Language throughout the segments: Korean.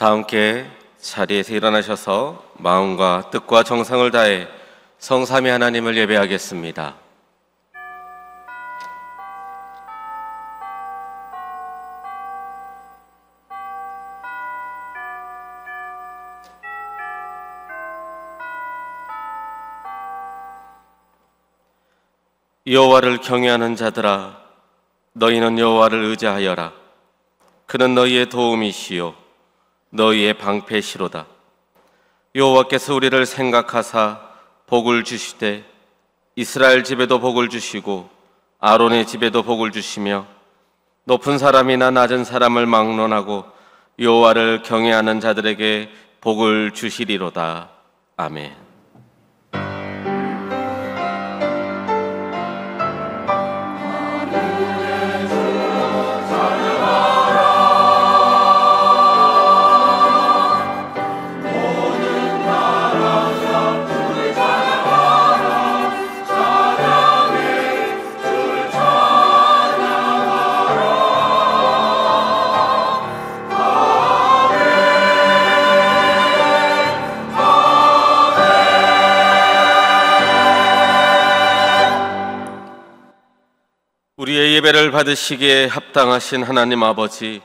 다 함께 자리에서 일어나셔서 마음과 뜻과 정성을 다해 성삼위 하나님을 예배하겠습니다. 여호와를 경외하는 자들아, 너희는 여호와를 의지하여라. 그는 너희의 도움이시요 너희의 방패시로다. 여호와께서 우리를 생각하사 복을 주시되 이스라엘 집에도 복을 주시고 아론의 집에도 복을 주시며 높은 사람이나 낮은 사람을 막론하고 여호와를 경외하는 자들에게 복을 주시리로다. 아멘. 우리의 예배를 받으시기에 합당하신 하나님 아버지,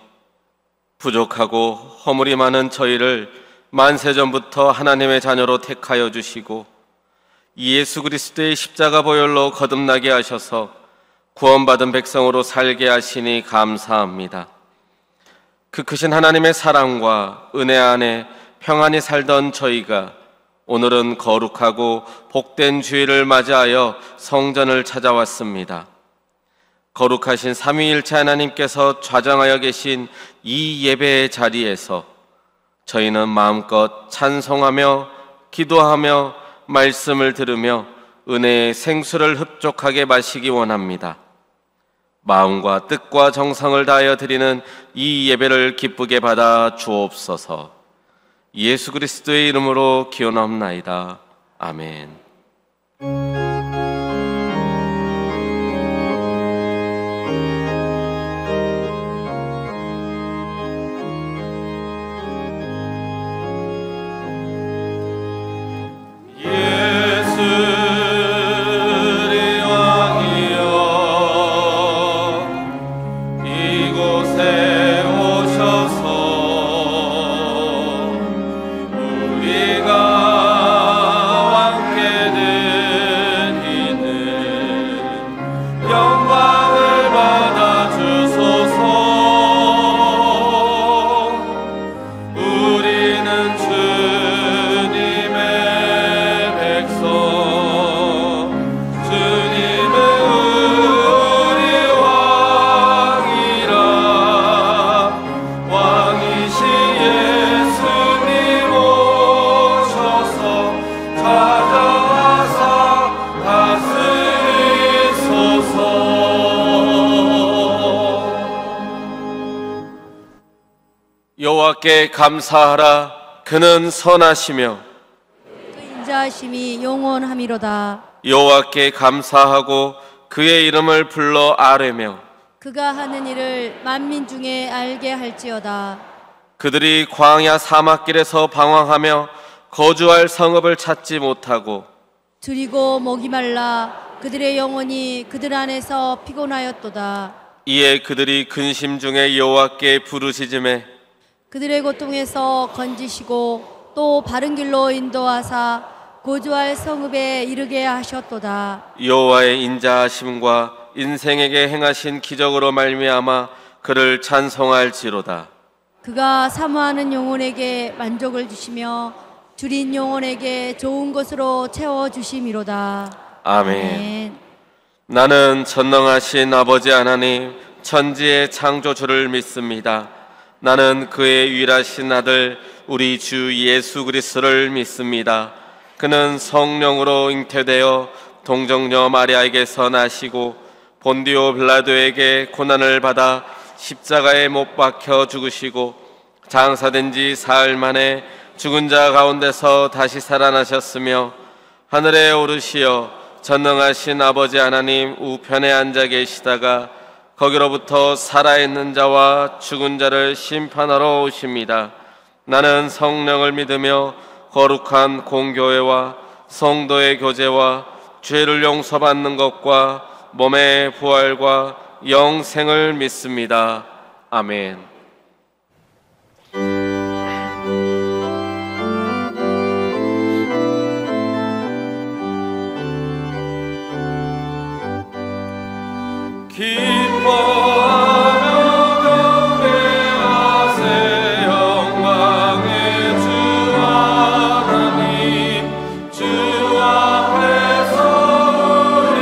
부족하고 허물이 많은 저희를 만세전부터 하나님의 자녀로 택하여 주시고 예수 그리스도의 십자가 보혈로 거듭나게 하셔서 구원받은 백성으로 살게 하시니 감사합니다. 그 크신 하나님의 사랑과 은혜 안에 평안히 살던 저희가 오늘은 거룩하고 복된 주일을 맞이하여 성전을 찾아왔습니다. 거룩하신 삼위일체 하나님께서 좌정하여 계신 이 예배의 자리에서 저희는 마음껏 찬송하며 기도하며 말씀을 들으며 은혜의 생수를 흡족하게 마시기 원합니다. 마음과 뜻과 정성을 다하여 드리는 이 예배를 기쁘게 받아 주옵소서. 예수 그리스도의 이름으로 기원하옵나이다. 아멘. 여호와께 감사하라. 그는 선하시며 인자하심이 영원함이로다. 여호와께 감사하고 그의 이름을 불러 아뢰며 그가 하는 일을 만민 중에 알게 할지어다. 그들이 광야 사막길에서 방황하며 거주할 성읍을 찾지 못하고 줄이고 목이 말라 그들의 영혼이 그들 안에서 피곤하였도다. 이에 그들이 근심 중에 여호와께 부르짖음에 그들의 고통에서 건지시고 또 바른 길로 인도하사 거주할 성읍에 이르게 하셨도다. 여호와의 인자하심과 인생에게 행하신 기적으로 말미암아 그를 찬송할지로다. 그가 사모하는 영혼에게 만족을 주시며 줄인 영혼에게 좋은 것으로 채워주심이로다. 아멘. 나는 전능하신 아버지 하나님 천지의 창조주를 믿습니다. 나는 그의 유일하신 아들 우리 주 예수 그리스도를 믿습니다. 그는 성령으로 잉태되어 동정녀 마리아에게서 나시고 본디오 빌라도에게 고난을 받아 십자가에 못 박혀 죽으시고 장사된 지 사흘 만에 죽은 자 가운데서 다시 살아나셨으며 하늘에 오르시어 전능하신 아버지 하나님 우편에 앉아 계시다가 거기로부터 살아있는 자와 죽은 자를 심판하러 오십니다. 나는 성령을 믿으며 거룩한 공교회와 성도의 교제와 죄를 용서받는 것과 몸의 부활과 영생을 믿습니다. 아멘. 기뻐하며 경배하세 영광의 주 하나님 주 앞에서 우리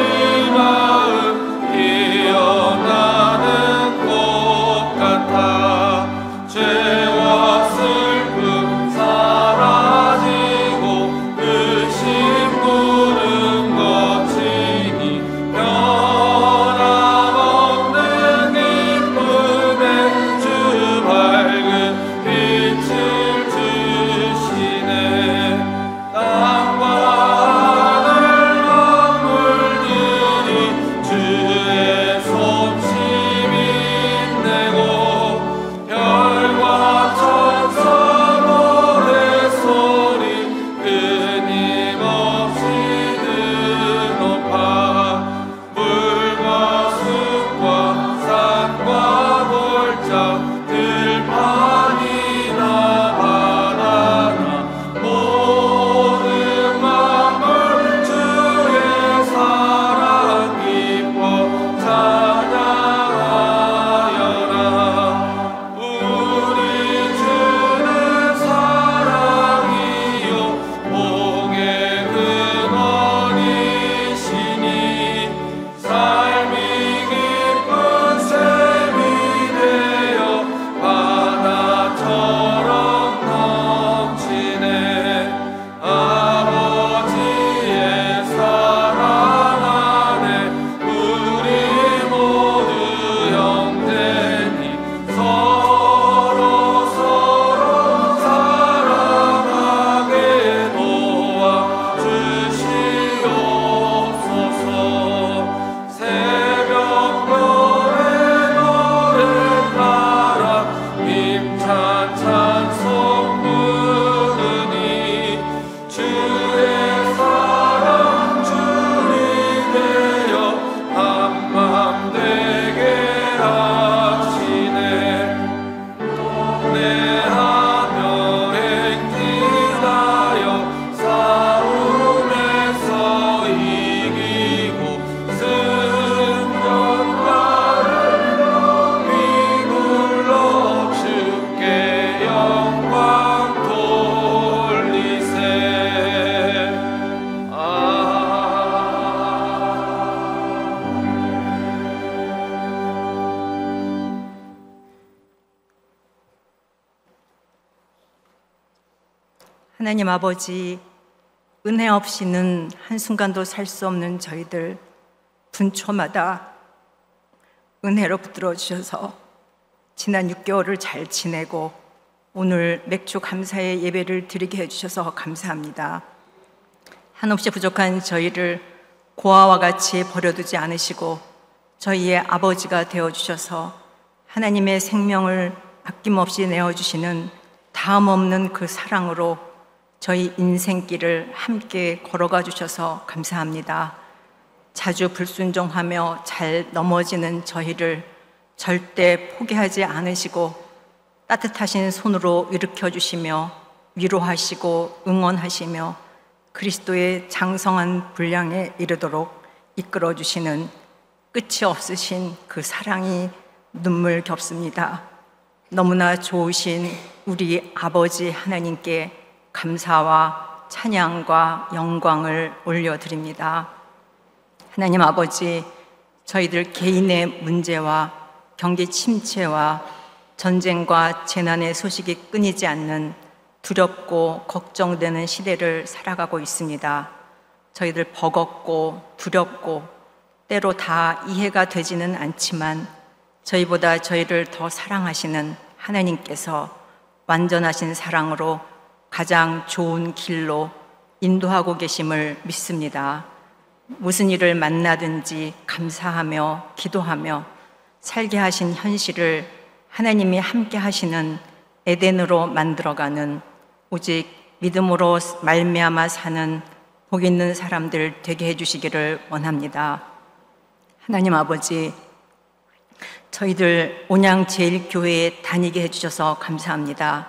마음 피어나는 꽃 같아 죄와 슬픔 사라지고 의심 구름 거치니 하나님 아버지, 은혜 없이는 한순간도 살 수 없는 저희들 분초마다 은혜로 붙들어 주셔서 지난 6개월을 잘 지내고 오늘 맥주 감사의 예배를 드리게 해주셔서 감사합니다. 한없이 부족한 저희를 고아와 같이 버려두지 않으시고 저희의 아버지가 되어주셔서 하나님의 생명을 아낌없이 내어주시는 다음 없는 그 사랑으로 저희 인생길을 함께 걸어가 주셔서 감사합니다. 자주 불순종하며 잘 넘어지는 저희를 절대 포기하지 않으시고 따뜻하신 손으로 일으켜 주시며 위로하시고 응원하시며 그리스도의 장성한 분량에 이르도록 이끌어 주시는 끝이 없으신 그 사랑이 눈물겹습니다. 너무나 좋으신 우리 아버지 하나님께 감사와 찬양과 영광을 올려드립니다. 하나님 아버지, 저희들 개인의 문제와 경기 침체와 전쟁과 재난의 소식이 끊이지 않는 두렵고 걱정되는 시대를 살아가고 있습니다. 저희들 버겁고 두렵고 때로 다 이해가 되지는 않지만 저희보다 저희를 더 사랑하시는 하나님께서 완전하신 사랑으로 가장 좋은 길로 인도하고 계심을 믿습니다. 무슨 일을 만나든지 감사하며 기도하며 살게 하신 현실을 하나님이 함께 하시는 에덴으로 만들어가는, 오직 믿음으로 말미암아 사는 복 있는 사람들 되게 해주시기를 원합니다. 하나님 아버지, 저희들 온양제일교회에 다니게 해주셔서 감사합니다.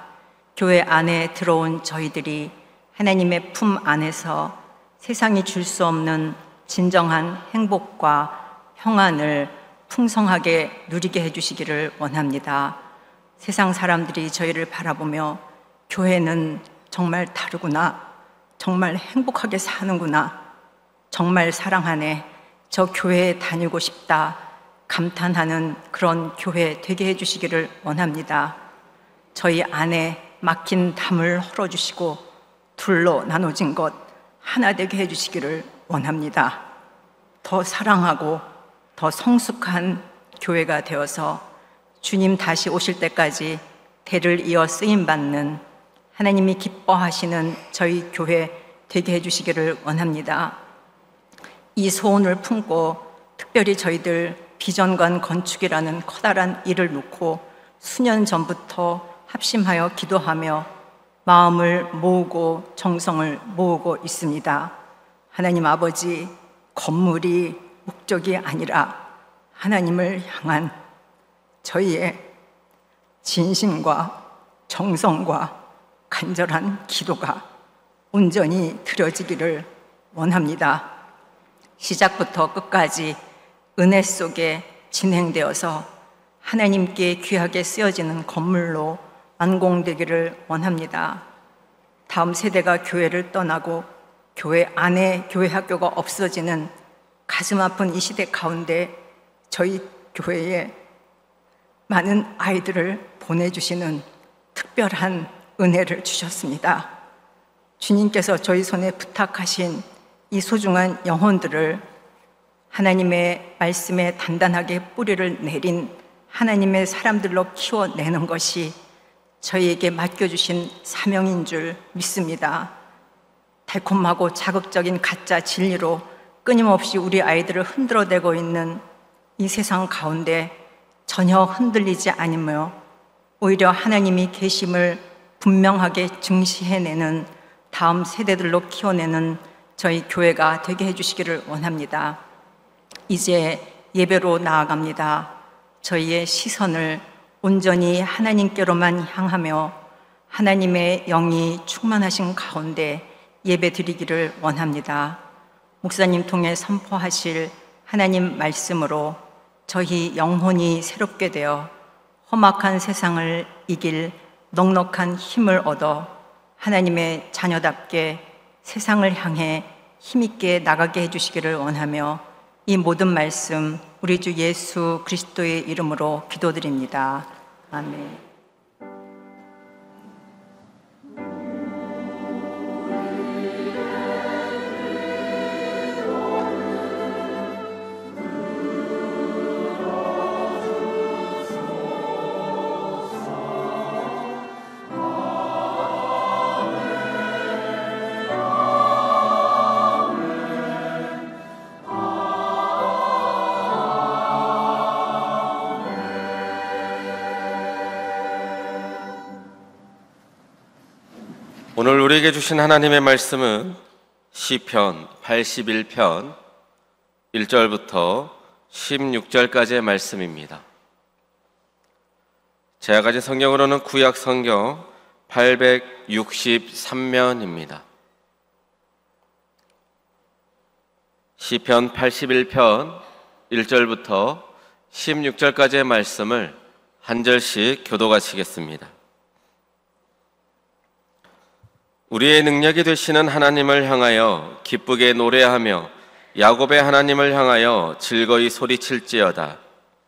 교회 안에 들어온 저희들이 하나님의 품 안에서 세상이 줄 수 없는 진정한 행복과 평안을 풍성하게 누리게 해주시기를 원합니다. 세상 사람들이 저희를 바라보며 교회는 정말 다르구나, 정말 행복하게 사는구나, 정말 사랑하네, 저 교회에 다니고 싶다 감탄하는 그런 교회 되게 해주시기를 원합니다. 저희 안에 막힌 담을 헐어주시고 둘로 나눠진 것 하나 되게 해주시기를 원합니다. 더 사랑하고 더 성숙한 교회가 되어서 주님 다시 오실 때까지 대를 이어 쓰임받는, 하나님이 기뻐하시는 저희 교회 되게 해주시기를 원합니다. 이 소원을 품고 특별히 저희들 비전관 건축이라는 커다란 일을 놓고 수년 전부터 합심하여 기도하며 마음을 모으고 정성을 모으고 있습니다. 하나님 아버지, 건물이 목적이 아니라 하나님을 향한 저희의 진심과 정성과 간절한 기도가 온전히 드려지기를 원합니다. 시작부터 끝까지 은혜 속에 진행되어서 하나님께 귀하게 쓰여지는 건물로 완공되기를 원합니다. 다음 세대가 교회를 떠나고 교회 안에 교회 학교가 없어지는 가슴 아픈 이 시대 가운데 저희 교회에 많은 아이들을 보내주시는 특별한 은혜를 주셨습니다. 주님께서 저희 손에 부탁하신 이 소중한 영혼들을 하나님의 말씀에 단단하게 뿌리를 내린 하나님의 사람들로 키워내는 것이 저희에게 맡겨주신 사명인 줄 믿습니다. 달콤하고 자극적인 가짜 진리로 끊임없이 우리 아이들을 흔들어대고 있는 이 세상 가운데 전혀 흔들리지 않으며 오히려 하나님이 계심을 분명하게 증시해내는 다음 세대들로 키워내는 저희 교회가 되게 해주시기를 원합니다. 이제 예배로 나아갑니다. 저희의 시선을 온전히 하나님께로만 향하며 하나님의 영이 충만하신 가운데 예배 드리기를 원합니다. 목사님 통해 선포하실 하나님 말씀으로 저희 영혼이 새롭게 되어 험악한 세상을 이길 넉넉한 힘을 얻어 하나님의 자녀답게 세상을 향해 힘있게 나가게 해주시기를 원하며 이 모든 말씀 우리 주 예수 그리스도의 이름으로 기도드립니다. 아멘. 오늘 우리에게 주신 하나님의 말씀은 시편 81편 1절부터 16절까지의 말씀입니다. 제가 가진 성경으로는 구약 성경 863면입니다. 시편 81편 1절부터 16절까지의 말씀을 한 절씩 교도하시겠습니다. 우리의 능력이 되시는 하나님을 향하여 기쁘게 노래하며 야곱의 하나님을 향하여 즐거이 소리칠지어다.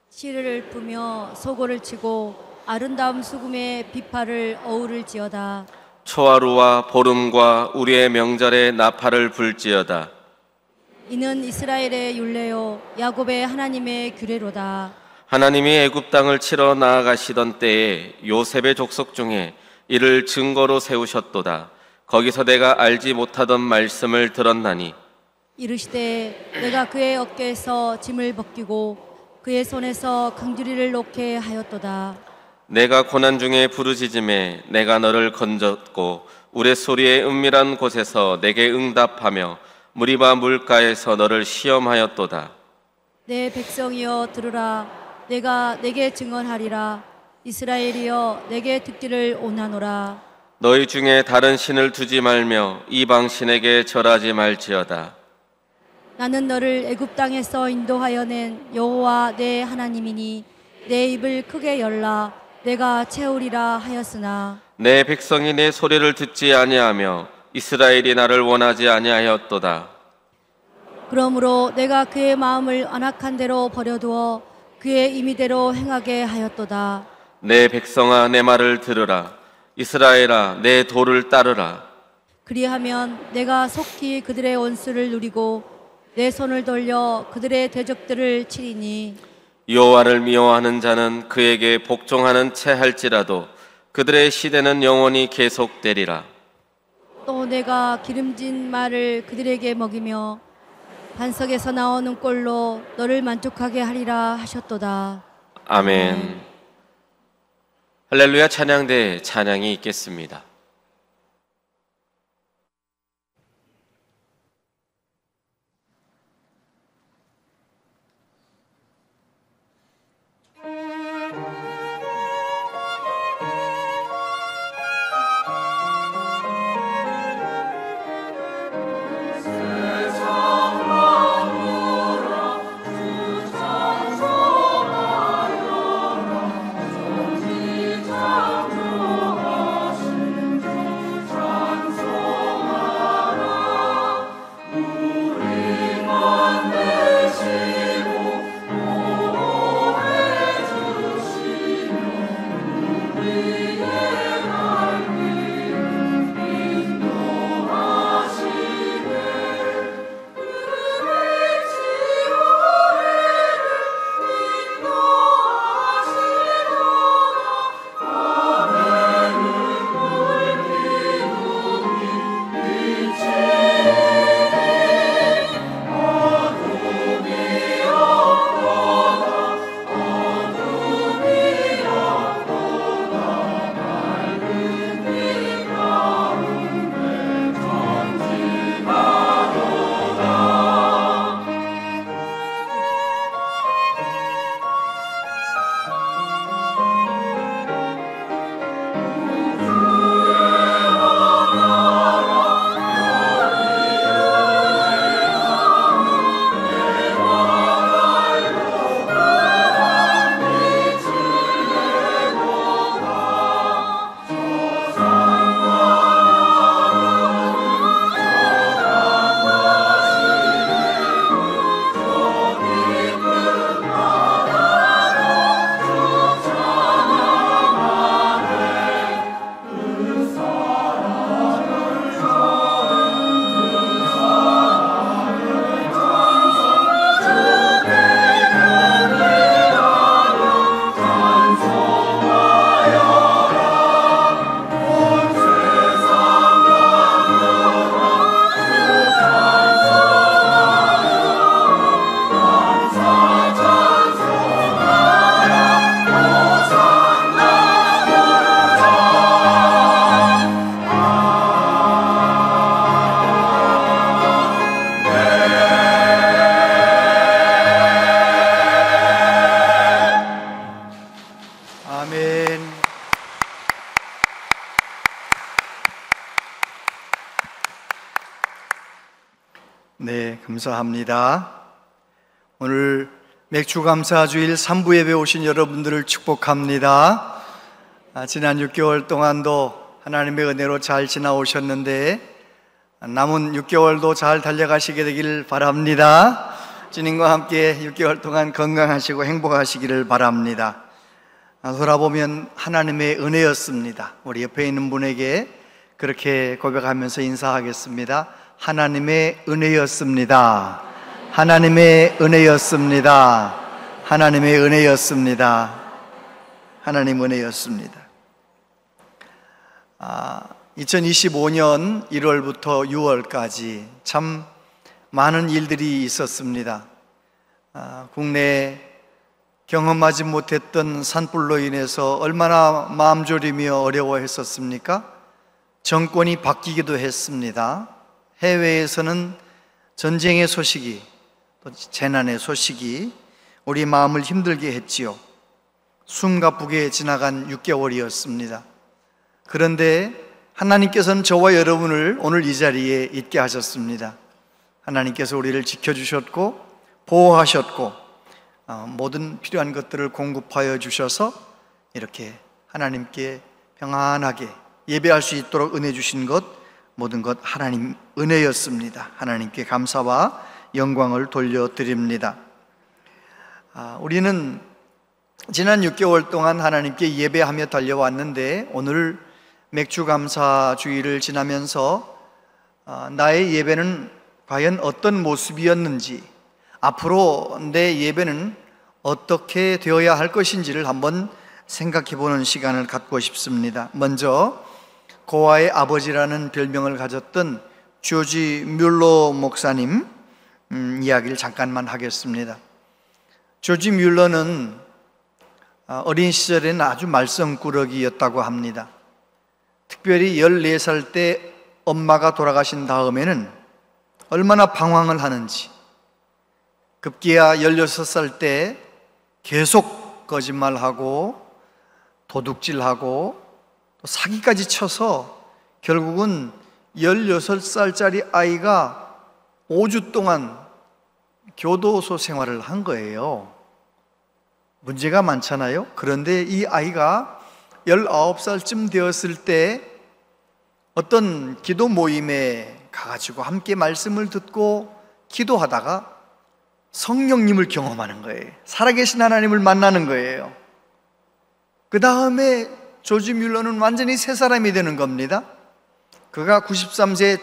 시를 읊으며 소고를 치고 아름다운 수금의 비파를 어우를지어다. 초하루와 보름과 우리의 명절에 나팔을 불지어다. 이는 이스라엘의 율례요 야곱의 하나님의 규례로다. 하나님이 애굽 땅을 치러 나아가시던 때에 요셉의 족속 중에 이를 증거로 세우셨도다. 거기서 내가 알지 못하던 말씀을 들었나니 이르시되 내가 그의 어깨에서 짐을 벗기고 그의 손에서 강주리를 놓게 하였도다. 내가 고난 중에 부르짖음에 내가 너를 건졌고 우레소리의 은밀한 곳에서 내게 응답하며 무리바 물가에서 너를 시험하였도다. 내 백성이여 들으라. 내가 내게 증언하리라. 이스라엘이여 내게 듣기를 원하노라. 너희 중에 다른 신을 두지 말며 이방 신에게 절하지 말지어다. 나는 너를 애굽 땅에서 인도하여 낸 여호와 내 하나님이니 내 입을 크게 열라. 내가 채우리라 하였으나 내 백성이 내 소리를 듣지 아니하며 이스라엘이 나를 원하지 아니하였도다. 그러므로 내가 그의 마음을 안악한 대로 버려두어 그의 임의대로 행하게 하였도다. 내 백성아 내 말을 들으라. 이스라엘아 내 도를 따르라. 그리하면 내가 속히 그들의 원수를 누리고 내 손을 돌려 그들의 대적들을 치리니 여호와를 미워하는 자는 그에게 복종하는 채 할지라도 그들의 시대는 영원히 계속되리라. 또 내가 기름진 말을 그들에게 먹이며 반석에서 나오는 꼴로 너를 만족하게 하리라 하셨도다. 아멘. 할렐루야. 찬양대 찬양이 있겠습니다. 네, 감사합니다. 오늘 맥주감사주일 3부 예배 오신 여러분들을 축복합니다. 지난 6개월 동안도 하나님의 은혜로 잘 지나오셨는데 남은 6개월도 잘 달려가시게 되길 바랍니다. 주님과 함께 6개월 동안 건강하시고 행복하시기를 바랍니다. 돌아보면 하나님의 은혜였습니다. 우리 옆에 있는 분에게 그렇게 고백하면서 인사하겠습니다. 하나님의 은혜였습니다. 하나님의 은혜였습니다. 하나님의 은혜였습니다. 하나님 은혜였습니다. 2025년 1월부터 6월까지 참 많은 일들이 있었습니다. 국내 경험하지 못했던 산불로 인해서 얼마나 마음 졸이며 어려워했었습니까? 정권이 바뀌기도 했습니다. 해외에서는 전쟁의 소식이, 또 재난의 소식이 우리 마음을 힘들게 했지요. 숨가쁘게 지나간 6개월이었습니다. 그런데 하나님께서는 저와 여러분을 오늘 이 자리에 있게 하셨습니다. 하나님께서 우리를 지켜주셨고 보호하셨고 모든 필요한 것들을 공급하여 주셔서 이렇게 하나님께 평안하게 예배할 수 있도록 은혜 주신 것, 모든 것 하나님 은혜였습니다. 하나님께 감사와 영광을 돌려드립니다. 우리는 지난 6개월 동안 하나님께 예배하며 달려왔는데 오늘 맥주감사 주일을 지나면서 나의 예배는 과연 어떤 모습이었는지, 앞으로 내 예배는 어떻게 되어야 할 것인지를 한번 생각해 보는 시간을 갖고 싶습니다. 먼저 고아의 아버지라는 별명을 가졌던 조지 뮬러 목사님 이야기를 잠깐만 하겠습니다. 조지 뮬러는 어린 시절에는 아주 말썽꾸러기였다고 합니다. 특별히 14살 때 엄마가 돌아가신 다음에는 얼마나 방황을 하는지, 급기야 16살 때 계속 거짓말하고 도둑질하고 또 사기까지 쳐서 결국은 16살짜리 아이가 5주 동안 교도소 생활을 한 거예요. 문제가 많잖아요. 그런데 이 아이가 19살쯤 되었을 때 어떤 기도 모임에 가가지고 함께 말씀을 듣고 기도하다가 성령님을 경험하는 거예요. 살아계신 하나님을 만나는 거예요. 그 다음에 조지 뮬러는 완전히 새 사람이 되는 겁니다. 그가 93세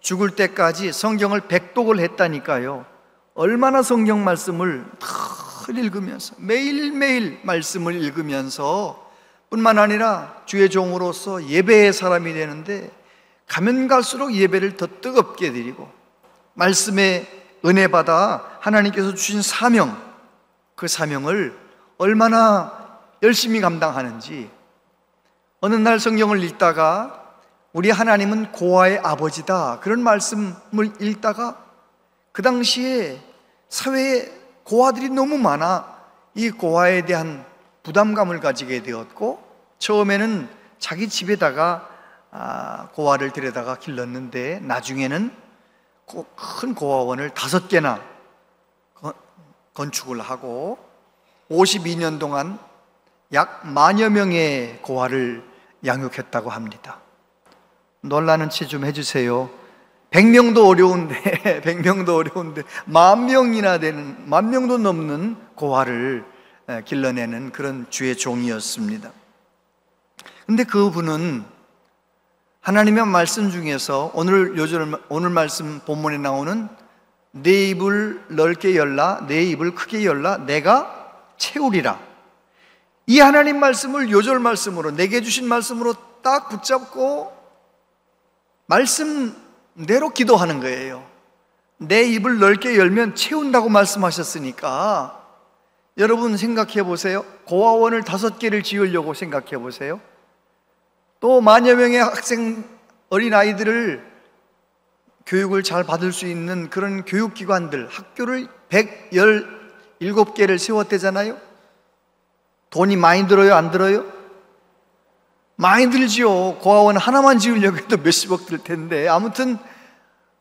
죽을 때까지 성경을 백독을 했다니까요. 얼마나 성경 말씀을 늘 읽으면서 매일매일 말씀을 읽으면서 뿐만 아니라 주의 종으로서 예배의 사람이 되는데 가면 갈수록 예배를 더 뜨겁게 드리고 말씀에 은혜 받아 하나님께서 주신 사명, 그 사명을 얼마나 열심히 감당하는지. 어느 날 성경을 읽다가 우리 하나님은 고아의 아버지다, 그런 말씀을 읽다가 그 당시에 사회에 고아들이 너무 많아 이 고아에 대한 부담감을 가지게 되었고, 처음에는 자기 집에다가 고아를 데려다가 길렀는데 나중에는 큰 고아원을 5개나 건축을 하고 52년 동안 약 10,000여 명의 고아를 양육했다고 합니다. 놀라는 채 좀 해주세요. 100명도 어려운데 100명도 어려운데 10,000명도 넘는 고아를 길러내는 그런 주의 종이었습니다. 근데 그분은 하나님의 말씀 중에서 오늘 말씀 본문에 나오는 내 입을 넓게 열라, 내 입을 크게 열라, 내가 채우리라, 이 하나님 말씀을 요절 말씀으로, 내게 주신 말씀으로 딱 붙잡고 말씀대로 기도하는 거예요. 내 입을 넓게 열면 채운다고 말씀하셨으니까 여러분 생각해 보세요. 고아원을 5개를 지으려고 생각해 보세요. 또 10,000여 명의 학생, 어린아이들을 교육을 잘 받을 수 있는 그런 교육기관들, 학교를 117개를 세웠대잖아요. 돈이 많이 들어요, 안 들어요? 많이 들지요. 고아원 하나만 지으려고 해도 몇십억 들 텐데. 아무튼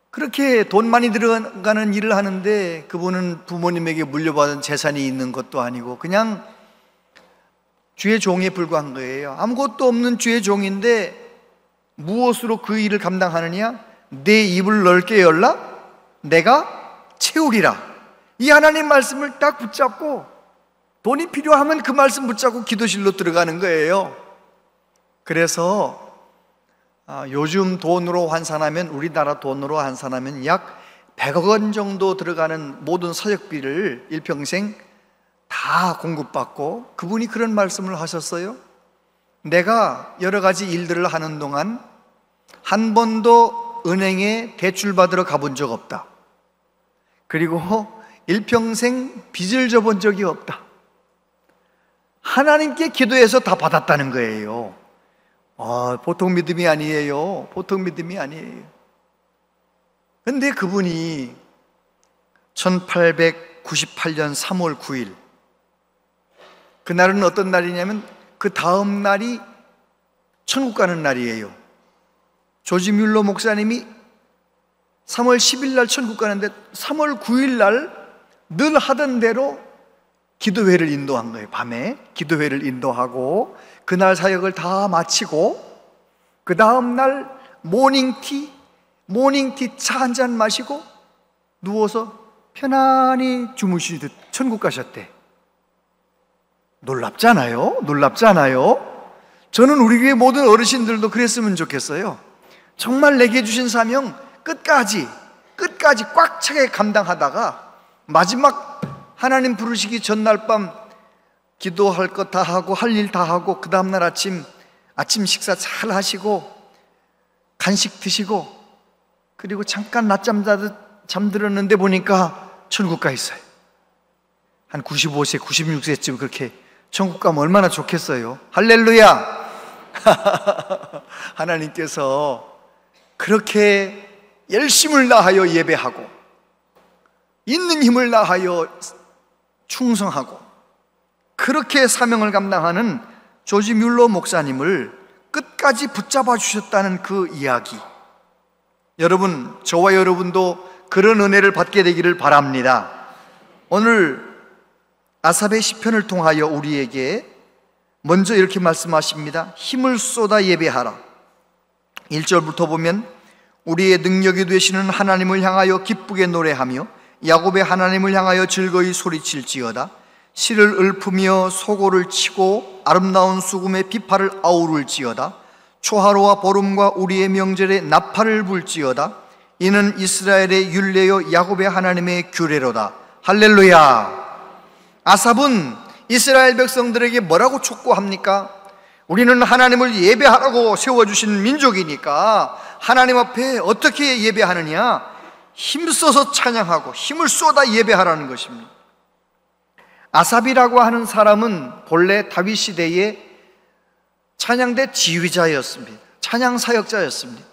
그렇게 돈 많이 들어가는 일을 하는데 그분은 부모님에게 물려받은 재산이 있는 것도 아니고 그냥 주의 종에 불과한 거예요. 아무것도 없는 주의 종인데 무엇으로 그 일을 감당하느냐? 내 입을 넓게 열라, 내가 채우리라. 이 하나님 말씀을 딱 붙잡고 돈이 필요하면 그 말씀 붙잡고 기도실로 들어가는 거예요. 그래서 요즘 돈으로 환산하면, 우리나라 돈으로 환산하면 약 100억 원 정도 들어가는 모든 사역비를 일평생 다 공급받고, 그분이 그런 말씀을 하셨어요. 내가 여러 가지 일들을 하는 동안 한 번도 은행에 대출 받으러 가본 적 없다. 그리고 일평생 빚을 져본 적이 없다. 하나님께 기도해서 다 받았다는 거예요. 보통 믿음이 아니에요. 보통 믿음이 아니에요. 근데 그분이 1898년 3월 9일, 그날은 어떤 날이냐면 그 다음 날이 천국 가는 날이에요. 조지 뮬러 목사님이 3월 10일 날 천국 가는데 3월 9일 날 늘 하던 대로 기도회를 인도한 거예요. 밤에 기도회를 인도하고 그날 사역을 다 마치고 그 다음 날 모닝티 차 한 잔 마시고 누워서 편안히 주무시듯 천국 가셨대. 놀랍잖아요? 놀랍잖아요? 저는 우리 교회 모든 어르신들도 그랬으면 좋겠어요. 정말 내게 주신 사명 끝까지 꽉 차게 감당하다가 마지막 하나님 부르시기 전날 밤 기도할 것 다 하고 할 일 다 하고 그 다음날 아침 식사 잘 하시고 간식 드시고 그리고 잠깐 낮잠 자듯 잠들었는데 보니까 천국 가 있어요. 한 95세, 96세쯤 그렇게 천국 가면 얼마나 좋겠어요. 할렐루야. 하나님께서 그렇게 열심을 다하여 예배하고 있는 힘을 다하여 충성하고 그렇게 사명을 감당하는 조지 뮬러 목사님을 끝까지 붙잡아 주셨다는 그 이야기, 여러분, 저와 여러분도 그런 은혜를 받게 되기를 바랍니다. 오늘 아삽의 시편을 통하여 우리에게 먼저 이렇게 말씀하십니다. 힘을 쏟아 예배하라. 1절부터 보면 우리의 능력이 되시는 하나님을 향하여 기쁘게 노래하며 야곱의 하나님을 향하여 즐거이 소리칠지어다. 실을 읊으며 소고를 치고 아름다운 수금의 비파를 아우를지어다. 초하루와 보름과 우리의 명절에 나팔을 불지어다. 이는 이스라엘의 율례요 야곱의 하나님의 규례로다. 할렐루야. 아삽은 이스라엘 백성들에게 뭐라고 촉구합니까? 우리는 하나님을 예배하라고 세워주신 민족이니까 하나님 앞에 어떻게 예배하느냐? 힘써서 찬양하고 힘을 쏟아 예배하라는 것입니다. 아삽이라고 하는 사람은 본래 다윗 시대의 찬양대 지휘자였습니다. 찬양 사역자였습니다.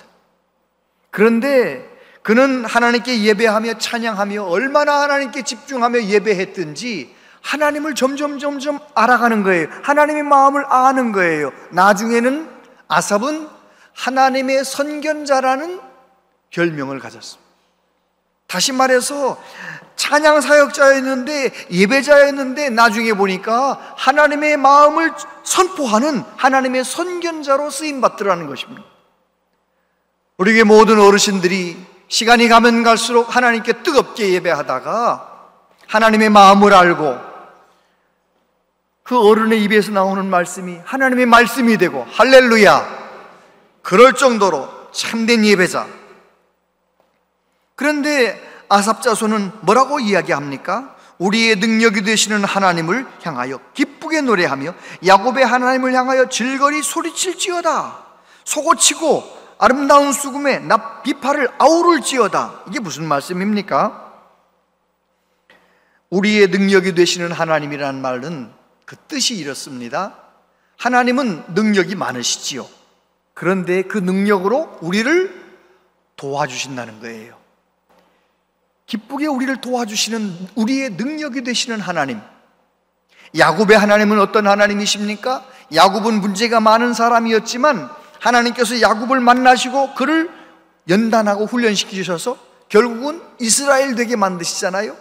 그런데 그는 하나님께 예배하며 찬양하며 얼마나 하나님께 집중하며 예배했든지 하나님을 점점 알아가는 거예요. 하나님의 마음을 아는 거예요. 나중에는 아삽은 하나님의 선견자라는 별명을 가졌습니다. 다시 말해서 찬양 사역자였는데 예배자였는데 나중에 보니까 하나님의 마음을 선포하는 하나님의 선견자로 쓰임받더라는 것입니다. 우리의 모든 어르신들이 시간이 가면 갈수록 하나님께 뜨겁게 예배하다가 하나님의 마음을 알고 그 어른의 입에서 나오는 말씀이 하나님의 말씀이 되고 할렐루야, 그럴 정도로 참된 예배자. 그런데 아삽 자손은 뭐라고 이야기합니까? 우리의 능력이 되시는 하나님을 향하여 기쁘게 노래하며 야곱의 하나님을 향하여 즐거이 소리칠지어다. 소고치고 아름다운 수금에 비파를 아우를지어다. 이게 무슨 말씀입니까? 우리의 능력이 되시는 하나님이라는 말은 그 뜻이 이렇습니다. 하나님은 능력이 많으시지요. 그런데 그 능력으로 우리를 도와주신다는 거예요. 기쁘게 우리를 도와주시는 우리의 능력이 되시는 하나님. 야곱의 하나님은 어떤 하나님이십니까? 야곱은 문제가 많은 사람이었지만 하나님께서 야곱을 만나시고 그를 연단하고 훈련시키셔서 결국은 이스라엘 되게 만드시잖아요.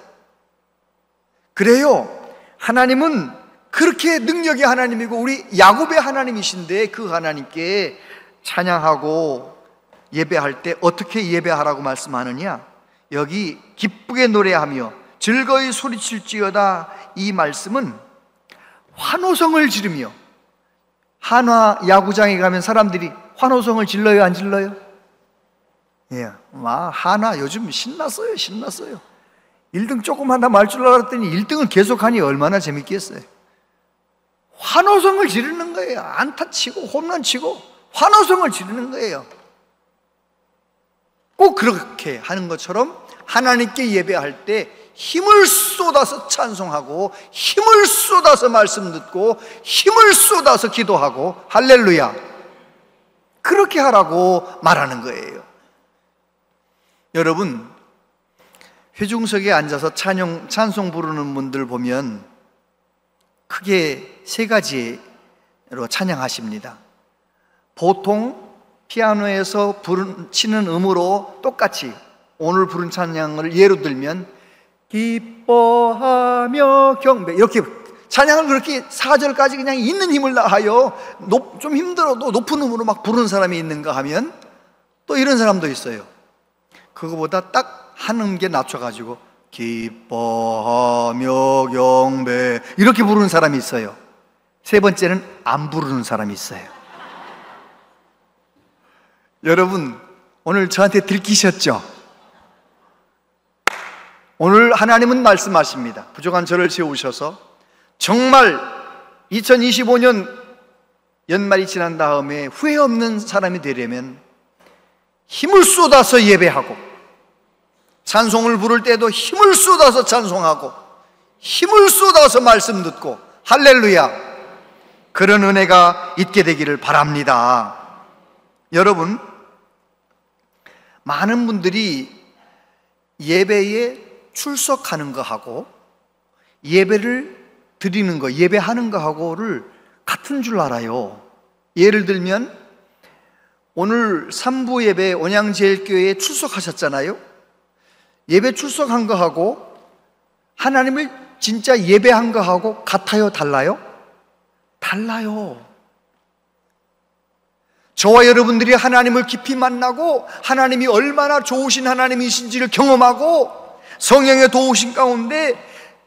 그래요. 하나님은 그렇게 능력의 하나님이고 우리 야곱의 하나님이신데 그 하나님께 찬양하고 예배할 때 어떻게 예배하라고 말씀하느냐? 여기 기쁘게 노래하며 즐거이 소리칠지어다, 이 말씀은 환호성을 지르며, 한화 야구장에 가면 사람들이 환호성을 질러요, 안 질러요? 예, 한화 요즘 신났어요. 1등 조금 한다 말 줄 알았더니 1등을 계속하니 얼마나 재밌겠어요. 환호성을 지르는 거예요. 안타 치고 홈런 치고 환호성을 지르는 거예요. 꼭 그렇게 하는 것처럼 하나님께 예배할 때 힘을 쏟아서 찬송하고 힘을 쏟아서 말씀 듣고 힘을 쏟아서 기도하고 할렐루야, 그렇게 하라고 말하는 거예요. 여러분, 회중석에 앉아서 찬송 부르는 분들 보면 크게 세 가지로 찬양하십니다. 보통 피아노에서 치는 음으로 똑같이 오늘 부른 찬양을 예로 들면 기뻐하며 경배, 이렇게 찬양을 그렇게 4절까지 그냥 있는 힘을 다하여 좀 힘들어도 높은 음으로 막 부르는 사람이 있는가 하면 또 이런 사람도 있어요. 그거보다 딱 한 음계 낮춰가지고 기뻐하며 경배 이렇게 부르는 사람이 있어요. 세 번째는 안 부르는 사람이 있어요. 여러분, 오늘 저한테 들키셨죠? 오늘 하나님은 말씀하십니다. 부족한 저를 세우셔서 정말 2025년 연말이 지난 다음에 후회 없는 사람이 되려면 힘을 쏟아서 예배하고, 찬송을 부를 때도 힘을 쏟아서 찬송하고 힘을 쏟아서 말씀 듣고 할렐루야, 그런 은혜가 있게 되기를 바랍니다. 여러분, 많은 분들이 예배에 출석하는 거하고 예배를 드리는 거, 예배하는 거하고를 같은 줄 알아요. 예를 들면 오늘 3부 예배 온양제일교회에 출석하셨잖아요. 예배 출석한 거하고 하나님을 진짜 예배한 거하고 같아요? 달라요? 달라요. 저와 여러분들이 하나님을 깊이 만나고 하나님이 얼마나 좋으신 하나님이신지를 경험하고 성령의 도우심 가운데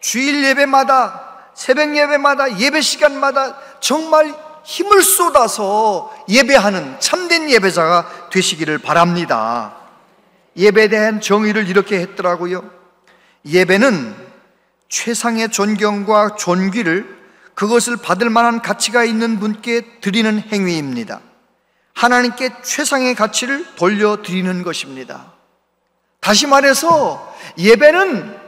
주일 예배마다, 새벽 예배마다, 예배 시간마다 정말 힘을 쏟아서 예배하는 참된 예배자가 되시기를 바랍니다. 예배에 대한 정의를 이렇게 했더라고요. 예배는 최상의 존경과 존귀를, 그것을 받을 만한 가치가 있는 분께 드리는 행위입니다. 하나님께 최상의 가치를 돌려드리는 것입니다. 다시 말해서 예배는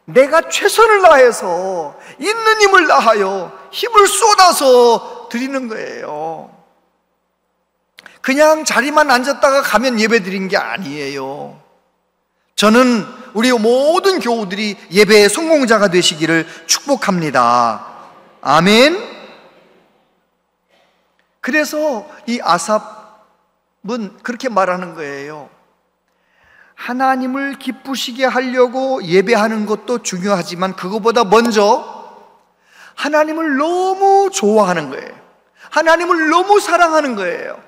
내가 최선을 다해서 있는 힘을 다하여 힘을 쏟아서 드리는 거예요. 그냥 자리만 앉았다가 가면 예배 드린 게 아니에요. 저는 우리 모든 교우들이 예배의 성공자가 되시기를 축복합니다. 아멘. 그래서 이 아삽은 그렇게 말하는 거예요. 하나님을 기쁘시게 하려고 예배하는 것도 중요하지만 그것보다 먼저 하나님을 너무 좋아하는 거예요. 하나님을 너무 사랑하는 거예요.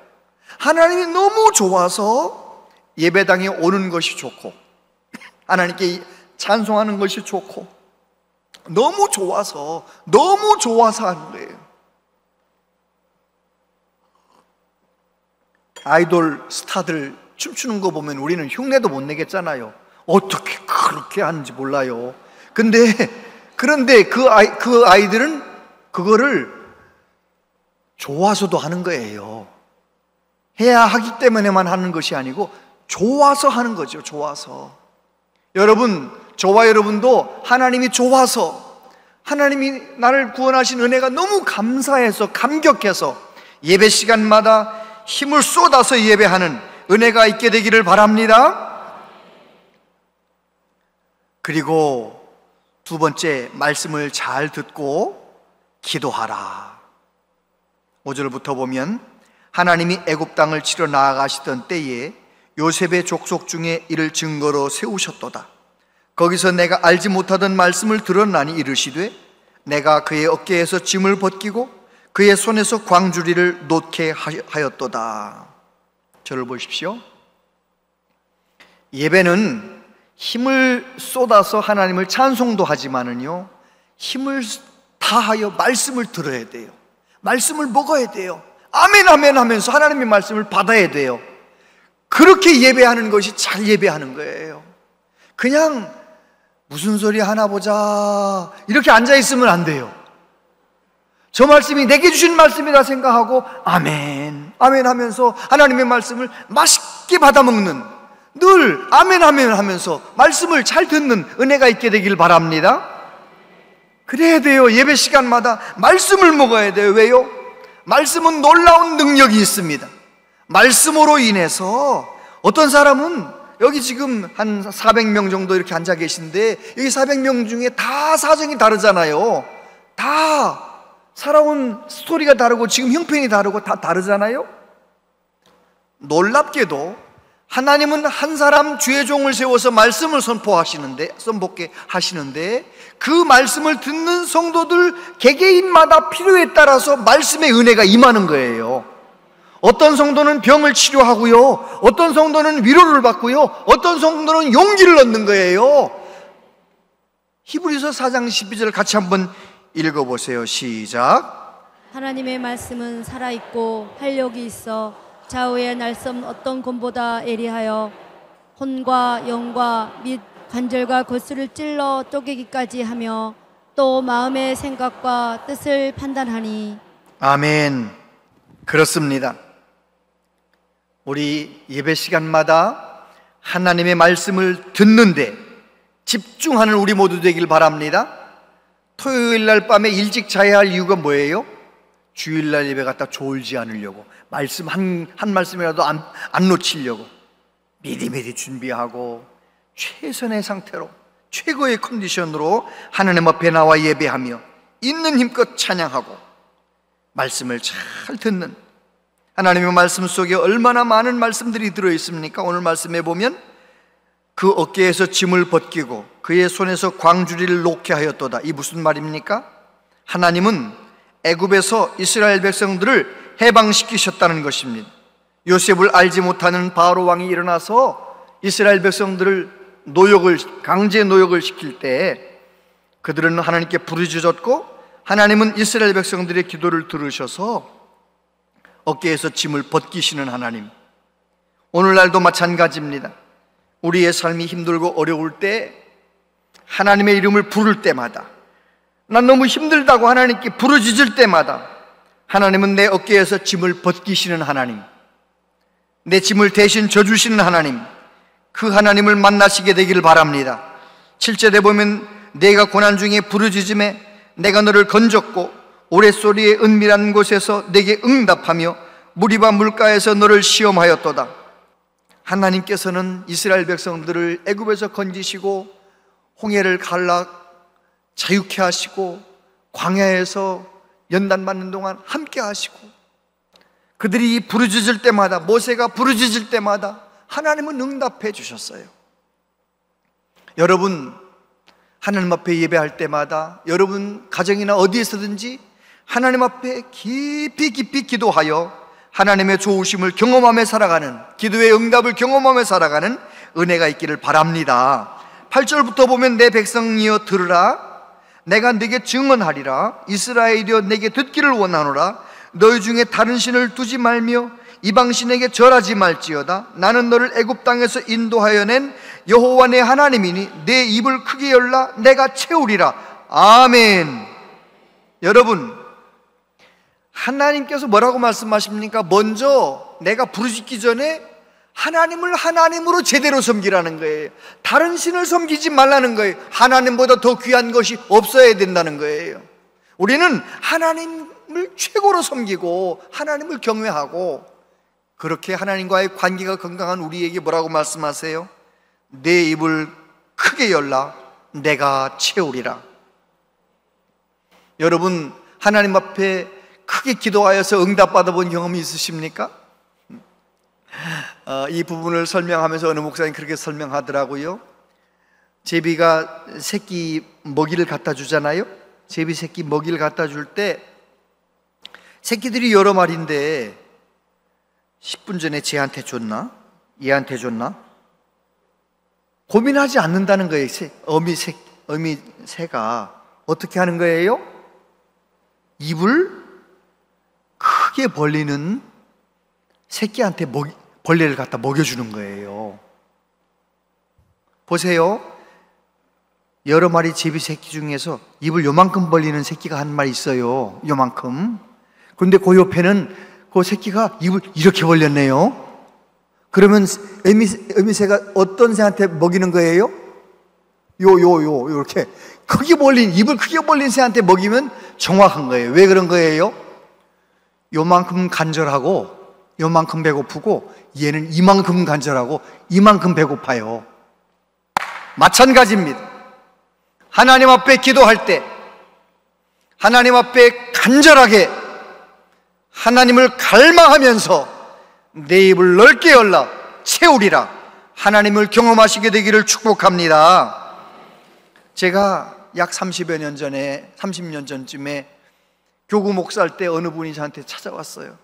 하나님이 너무 좋아서 예배당에 오는 것이 좋고 하나님께 찬송하는 것이 좋고 너무 좋아서 하는 거예요. 아이돌 스타들 춤추는 거 보면 우리는 흉내도 못 내겠잖아요. 어떻게 그렇게 하는지 몰라요. 그런데 그 아이들은 그거를 좋아서도 하는 거예요. 해야 하기 때문에만 하는 것이 아니고 좋아서 하는 거죠. 좋아서. 여러분, 저와 여러분도 하나님이 좋아서, 하나님이 나를 구원하신 은혜가 너무 감사해서, 감격해서 예배 시간마다 힘을 쏟아서 예배하는 은혜가 있게 되기를 바랍니다. 그리고 두 번째, 말씀을 잘 듣고 기도하라. 5절부터 보면 하나님이 애굽 땅을 치러 나아가시던 때에 요셉의 족속 중에 이를 증거로 세우셨도다. 거기서 내가 알지 못하던 말씀을 들었나니 이르시되 내가 그의 어깨에서 짐을 벗기고 그의 손에서 광주리를 놓게 하였도다. 저를 보십시오. 예배는 힘을 쏟아서 하나님을 찬송도 하지만은요, 힘을 다하여 말씀을 들어야 돼요. 말씀을 먹어야 돼요. 아멘 아멘 하면서 하나님의 말씀을 받아야 돼요. 그렇게 예배하는 것이 잘 예배하는 거예요. 그냥 무슨 소리 하나 보자 이렇게 앉아있으면 안 돼요. 저 말씀이 내게 주신 말씀이라 생각하고 아멘 아멘 하면서 하나님의 말씀을 맛있게 받아먹는, 늘 아멘 아멘 하면서 말씀을 잘 듣는 은혜가 있게 되길 바랍니다. 그래야 돼요. 예배 시간마다 말씀을 먹어야 돼요. 왜요? 말씀은 놀라운 능력이 있습니다. 말씀으로 인해서 어떤 사람은 여기 지금 한 400명 정도 이렇게 앉아 계신데 여기 400명 중에 다 사정이 다르잖아요. 다 살아온 스토리가 다르고 지금 형편이 다르고 다 다르잖아요. 놀랍게도 하나님은 한 사람 주의 종을 세워서 말씀을 선포하시는데 그 말씀을 듣는 성도들 개개인마다 필요에 따라서 말씀의 은혜가 임하는 거예요. 어떤 성도는 병을 치료하고요, 어떤 성도는 위로를 받고요, 어떤 성도는 용기를 얻는 거예요. 히브리서 4장 12절 같이 한번 읽어보세요. 시작. 하나님의 말씀은 살아있고 활력이 있어 좌우에 날 수 없는 어떤 검보다 예리하여 혼과 영과 및 관절과 골수를 찔러 쪼개기까지 하며 또 마음의 생각과 뜻을 판단하니. 아멘. 그렇습니다. 우리 예배 시간마다 하나님의 말씀을 듣는데 집중하는 우리 모두 되길 바랍니다. 토요일 날 밤에 일찍 자야 할 이유가 뭐예요? 주일날 예배 갔다 졸지 않으려고, 말씀 한 말씀이라도 안 놓치려고 미리미리 준비하고 최선의 상태로 최고의 컨디션으로 하나님 앞에 나와 예배하며 있는 힘껏 찬양하고 말씀을 잘 듣는, 하나님의 말씀 속에 얼마나 많은 말씀들이 들어있습니까? 오늘 말씀에 보면 그 어깨에서 짐을 벗기고 그의 손에서 광주리를 놓게 하였도다. 이 무슨 말입니까? 하나님은 애굽에서 이스라엘 백성들을 해방시키셨다는 것입니다. 요셉을 알지 못하는 바로 왕이 일어나서 이스라엘 백성들을 강제 노역을 시킬 때 그들은 하나님께 부르짖었고 하나님은 이스라엘 백성들의 기도를 들으셔서 어깨에서 짐을 벗기시는 하나님. 오늘날도 마찬가지입니다. 우리의 삶이 힘들고 어려울 때 하나님의 이름을 부를 때마다, 난 너무 힘들다고 하나님께 부르짖을 때마다 하나님은 내 어깨에서 짐을 벗기시는 하나님, 내 짐을 대신 져주시는 하나님, 그 하나님을 만나시게 되기를 바랍니다. 7절에 보면 내가 고난 중에 부르짖음에 내가 너를 건졌고 오랫소리의 은밀한 곳에서 내게 응답하며 무리바 물가에서 너를 시험하였도다. 하나님께서는 이스라엘 백성들을 애굽에서 건지시고 홍해를 갈라 자유케 하시고 광야에서 연단 맞는 동안 함께 하시고, 그들이 부르짖을 때마다, 모세가 부르짖을 때마다 하나님은 응답해 주셨어요. 여러분, 하나님 앞에 예배할 때마다 여러분 가정이나 어디에서든지 하나님 앞에 깊이 기도하여 하나님의 좋으심을 경험하며 살아가는, 기도의 응답을 경험하며 살아가는 은혜가 있기를 바랍니다. 8절부터 보면 내 백성이여 들으라, 내가 네게 증언하리라. 이스라엘이여 내게 듣기를 원하노라. 너희 중에 다른 신을 두지 말며 이방신에게 절하지 말지어다. 나는 너를 애굽 땅에서 인도하여 낸 여호와 내 하나님이니 내 입을 크게 열라 내가 채우리라. 아멘. 여러분, 하나님께서 뭐라고 말씀하십니까? 먼저 내가 부르짖기 전에 하나님을 하나님으로 제대로 섬기라는 거예요. 다른 신을 섬기지 말라는 거예요. 하나님보다 더 귀한 것이 없어야 된다는 거예요. 우리는 하나님을 최고로 섬기고 하나님을 경외하고, 그렇게 하나님과의 관계가 건강한 우리에게 뭐라고 말씀하세요? 내 입을 크게 열라 내가 채우리라. 여러분, 하나님 앞에 크게 기도하여서 응답받아 본 경험이 있으십니까? 이 부분을 설명하면서 어느 목사님 그렇게 설명하더라고요. 제비가 새끼 먹이를 갖다 주잖아요. 제비 새끼 먹이를 갖다 줄 때 새끼들이 여러 마리인데 10분 전에 쟤한테 줬나? 얘한테 줬나? 고민하지 않는다는 거예요. 어미 새가 어떻게 하는 거예요? 입을 크게 벌리는 새끼한테 벌레를 갖다 먹여주는 거예요. 보세요. 여러 마리 제비 새끼 중에서 입을 요만큼 벌리는 새끼가 한 마리 있어요. 요만큼. 그런데 그 옆에는 그 새끼가 입을 이렇게 벌렸네요. 그러면 어미새가 어떤 새한테 먹이는 거예요? 요렇게 입을 크게 벌린 새한테 먹이면 정확한 거예요. 왜 그런 거예요? 요만큼 간절하고 요만큼 배고프고 얘는 이만큼 간절하고 이만큼 배고파요. 마찬가지입니다. 하나님 앞에 기도할 때 하나님 앞에 간절하게 하나님을 갈망하면서 내 입을 넓게 열라 채우리라 하나님을 경험하시게 되기를 축복합니다. 제가 약 30년 전쯤에 교구 목사할 때 어느 분이 저한테 찾아왔어요.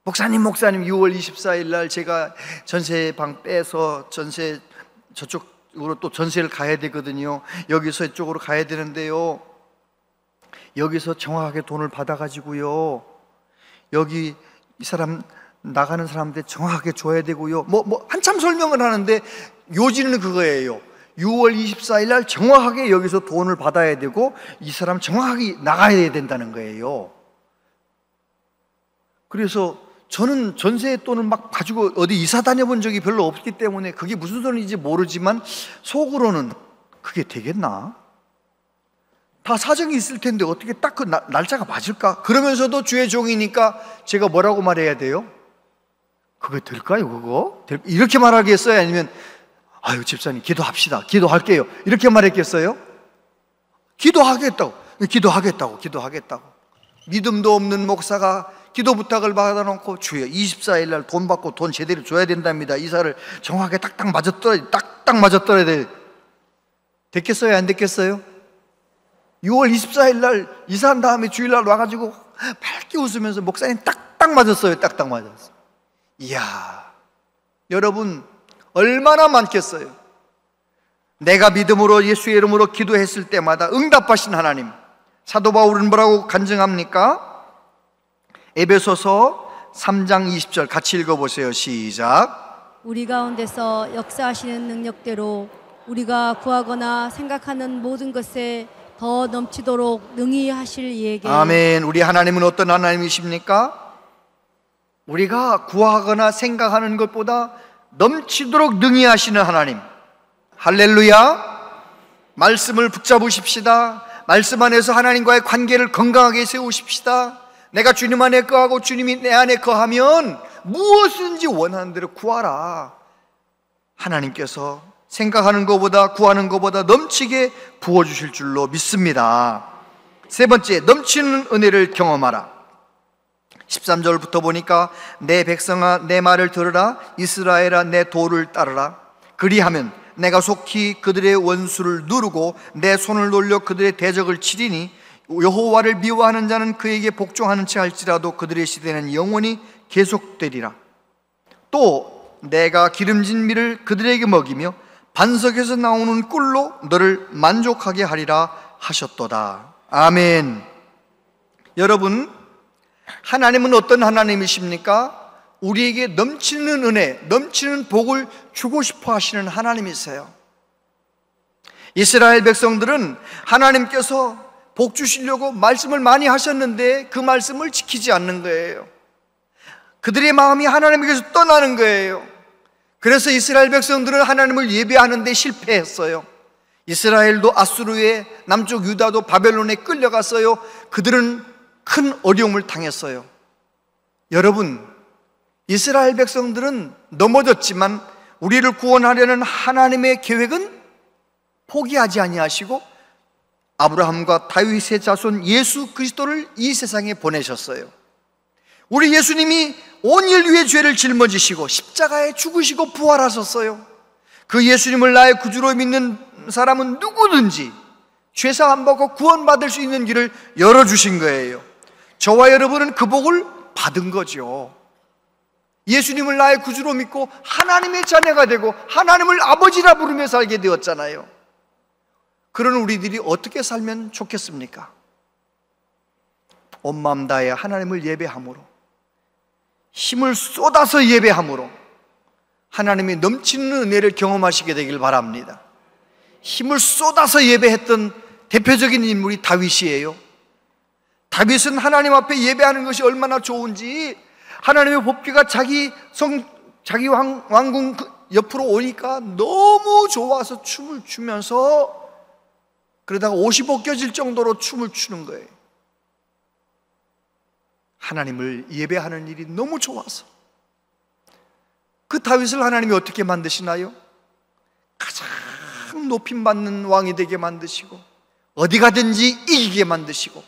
목사님 6월 24일 날 제가 전세방 빼서 저쪽으로 또 전세를 가야 되거든요. 여기서 이쪽으로 가야 되는데요, 여기서 정확하게 돈을 받아가지고요, 여기 이 사람 나가는 사람한테 정확하게 줘야 되고요, 한참 설명을 하는데 요지는 그거예요. 6월 24일 날 정확하게 여기서 돈을 받아야 되고 이 사람 정확하게 나가야 된다는 거예요. 그래서 저는 전세 돈을 막 가지고 어디 이사 다녀본 적이 별로 없기 때문에 그게 무슨 소리인지 모르지만 속으로는 그게 되겠나? 다 사정이 있을 텐데 어떻게 딱 그 날짜가 맞을까? 그러면서도 주의 종이니까 제가 뭐라고 말해야 돼요? 그거 될까요? 그거? 이렇게 말하겠어요? 아니면 아유 집사님 기도합시다, 기도할게요, 이렇게 말했겠어요? 기도하겠다고. 믿음도 없는 목사가 기도 부탁을 받아놓고 주여 24일 날 돈 받고 돈 제대로 줘야 된답니다, 이사를 정확하게 딱딱 맞았더라 돼. 됐겠어요? 안 됐겠어요? 6월 24일 날 이사한 다음에 주일날 와가지고 밝게 웃으면서 목사님 딱딱 맞았어요. 이야, 여러분 얼마나 많겠어요. 내가 믿음으로 예수의 이름으로 기도했을 때마다 응답하신 하나님. 사도 바울은 뭐라고 간증합니까? 에베소서 3장 20절 같이 읽어보세요. 시작. 우리 가운데서 역사하시는 능력대로 우리가 구하거나 생각하는 모든 것에 더 넘치도록 능히 하실 이에게. 아멘. 우리 하나님은 어떤 하나님이십니까? 우리가 구하거나 생각하는 것보다 넘치도록 능히 하시는 하나님. 할렐루야. 말씀을 붙잡으십시다. 말씀 안에서 하나님과의 관계를 건강하게 세우십시다. 내가 주님 안에 거하고 주님이 내 안에 거하면 무엇인지 원하는 대로 구하라. 하나님께서 생각하는 것보다 구하는 것보다 넘치게 부어주실 줄로 믿습니다. 세 번째, 넘치는 은혜를 경험하라. 13절부터 보니까 내 백성아 내 말을 들으라, 이스라엘아 내 도를 따르라. 그리하면 내가 속히 그들의 원수를 누르고 내 손을 놀려 그들의 대적을 치리니 여호와를 미워하는 자는 그에게 복종하는 채 할지라도 그들의 시대는 영원히 계속되리라. 또 내가 기름진 밀을 그들에게 먹이며 반석에서 나오는 꿀로 너를 만족하게 하리라 하셨도다. 아멘. 여러분, 하나님은 어떤 하나님이십니까? 우리에게 넘치는 은혜, 넘치는 복을 주고 싶어 하시는 하나님이세요. 이스라엘 백성들은 하나님께서 복 주시려고 말씀을 많이 하셨는데 그 말씀을 지키지 않는 거예요. 그들의 마음이 하나님에게서 떠나는 거예요. 그래서 이스라엘 백성들은 하나님을 예배하는 데 실패했어요. 이스라엘도 아수르에, 남쪽 유다도 바벨론에 끌려갔어요. 그들은 큰 어려움을 당했어요. 여러분, 이스라엘 백성들은 넘어졌지만 우리를 구원하려는 하나님의 계획은 포기하지 아니하시고 아브라함과 다윗의 자손 예수 그리스도를 이 세상에 보내셨어요. 우리 예수님이 온 인류의 죄를 짊어지시고 십자가에 죽으시고 부활하셨어요. 그 예수님을 나의 구주로 믿는 사람은 누구든지 죄사함 받고 구원받을 수 있는 길을 열어주신 거예요. 저와 여러분은 그 복을 받은 거죠. 예수님을 나의 구주로 믿고 하나님의 자녀가 되고 하나님을 아버지라 부르며 살게 되었잖아요. 그런 우리들이 어떻게 살면 좋겠습니까? 온 마음 다해 하나님을 예배함으로, 힘을 쏟아서 예배함으로 하나님의 넘치는 은혜를 경험하시게 되길 바랍니다. 힘을 쏟아서 예배했던 대표적인 인물이 다윗이에요. 다윗은 하나님 앞에 예배하는 것이 얼마나 좋은지 하나님의 법궤가 자기 자기 왕궁 옆으로 오니까 너무 좋아서 춤을 추면서 그러다가 옷이 벗겨질 정도로 춤을 추는 거예요. 하나님을 예배하는 일이 너무 좋아서. 그 다윗을 하나님이 어떻게 만드시나요? 가장 높임받는 왕이 되게 만드시고 어디 가든지 이기게 만드시고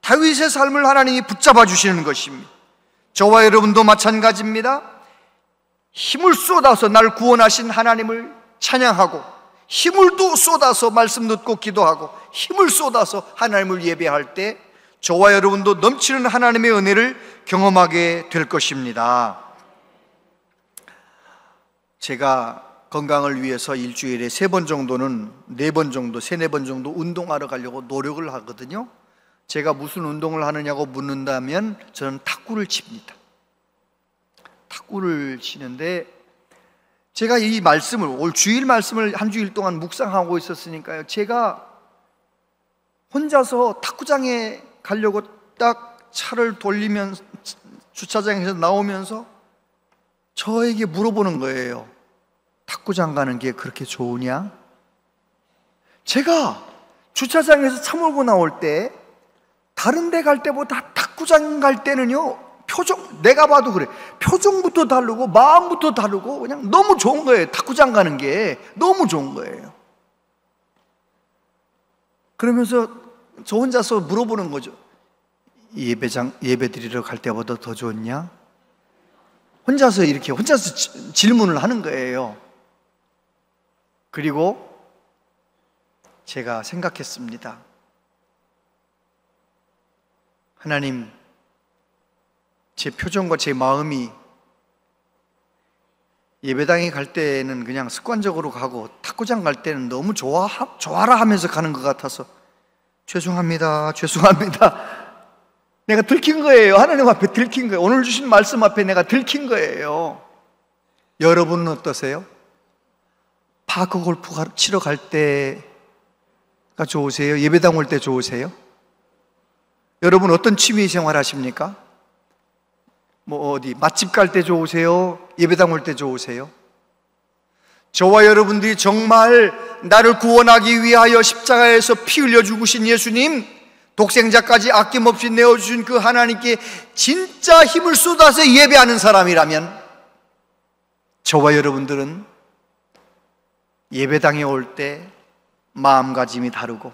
다윗의 삶을 하나님이 붙잡아 주시는 것입니다. 저와 여러분도 마찬가지입니다. 힘을 쏟아서 날 구원하신 하나님을 찬양하고 힘을 또 쏟아서 말씀 듣고 기도하고 힘을 쏟아서 하나님을 예배할 때 저와 여러분도 넘치는 하나님의 은혜를 경험하게 될 것입니다. 제가 건강을 위해서 일주일에 3번 정도는 4번 정도, 3-4번 정도 운동하러 가려고 노력을 하거든요. 제가 무슨 운동을 하느냐고 묻는다면 저는 탁구를 칩니다. 탁구를 치는데 제가 이 말씀을 올 주일 말씀을 한 주일 동안 묵상하고 있었으니까요, 제가 혼자서 탁구장에 가려고 딱 차를 돌리면서 주차장에서 나오면서 저에게 물어보는 거예요. 탁구장 가는 게 그렇게 좋으냐? 제가 주차장에서 차 몰고 나올 때 다른 데 갈 때보다 탁구장 갈 때는요, 표정, 내가 봐도 그래, 표정부터 다르고 마음부터 다르고 그냥 너무 좋은 거예요. 탁구장 가는 게 너무 좋은 거예요. 그러면서 저 혼자서 물어보는 거죠. 예배 드리러 갈 때보다 더 좋냐? 혼자서 질문을 하는 거예요. 그리고 제가 생각했습니다. 하나님, 제 표정과 제 마음이 예배당에 갈 때는 그냥 습관적으로 가고 탁구장 갈 때는 너무 좋아라 하면서 가는 것 같아서 죄송합니다. 내가 들킨 거예요. 하나님 앞에 들킨 거예요. 오늘 주신 말씀 앞에 내가 들킨 거예요. 여러분은 어떠세요? 파크 골프 치러 갈 때가 좋으세요? 예배당 올 때 좋으세요? 여러분 어떤 취미 생활 하십니까? 어디 맛집 갈 때 좋으세요? 예배당 올 때 좋으세요? 저와 여러분들이 정말 나를 구원하기 위하여 십자가에서 피 흘려 죽으신 예수님, 독생자까지 아낌없이 내어주신 그 하나님께 진짜 힘을 쏟아서 예배하는 사람이라면 저와 여러분들은 예배당에 올 때 마음가짐이 다르고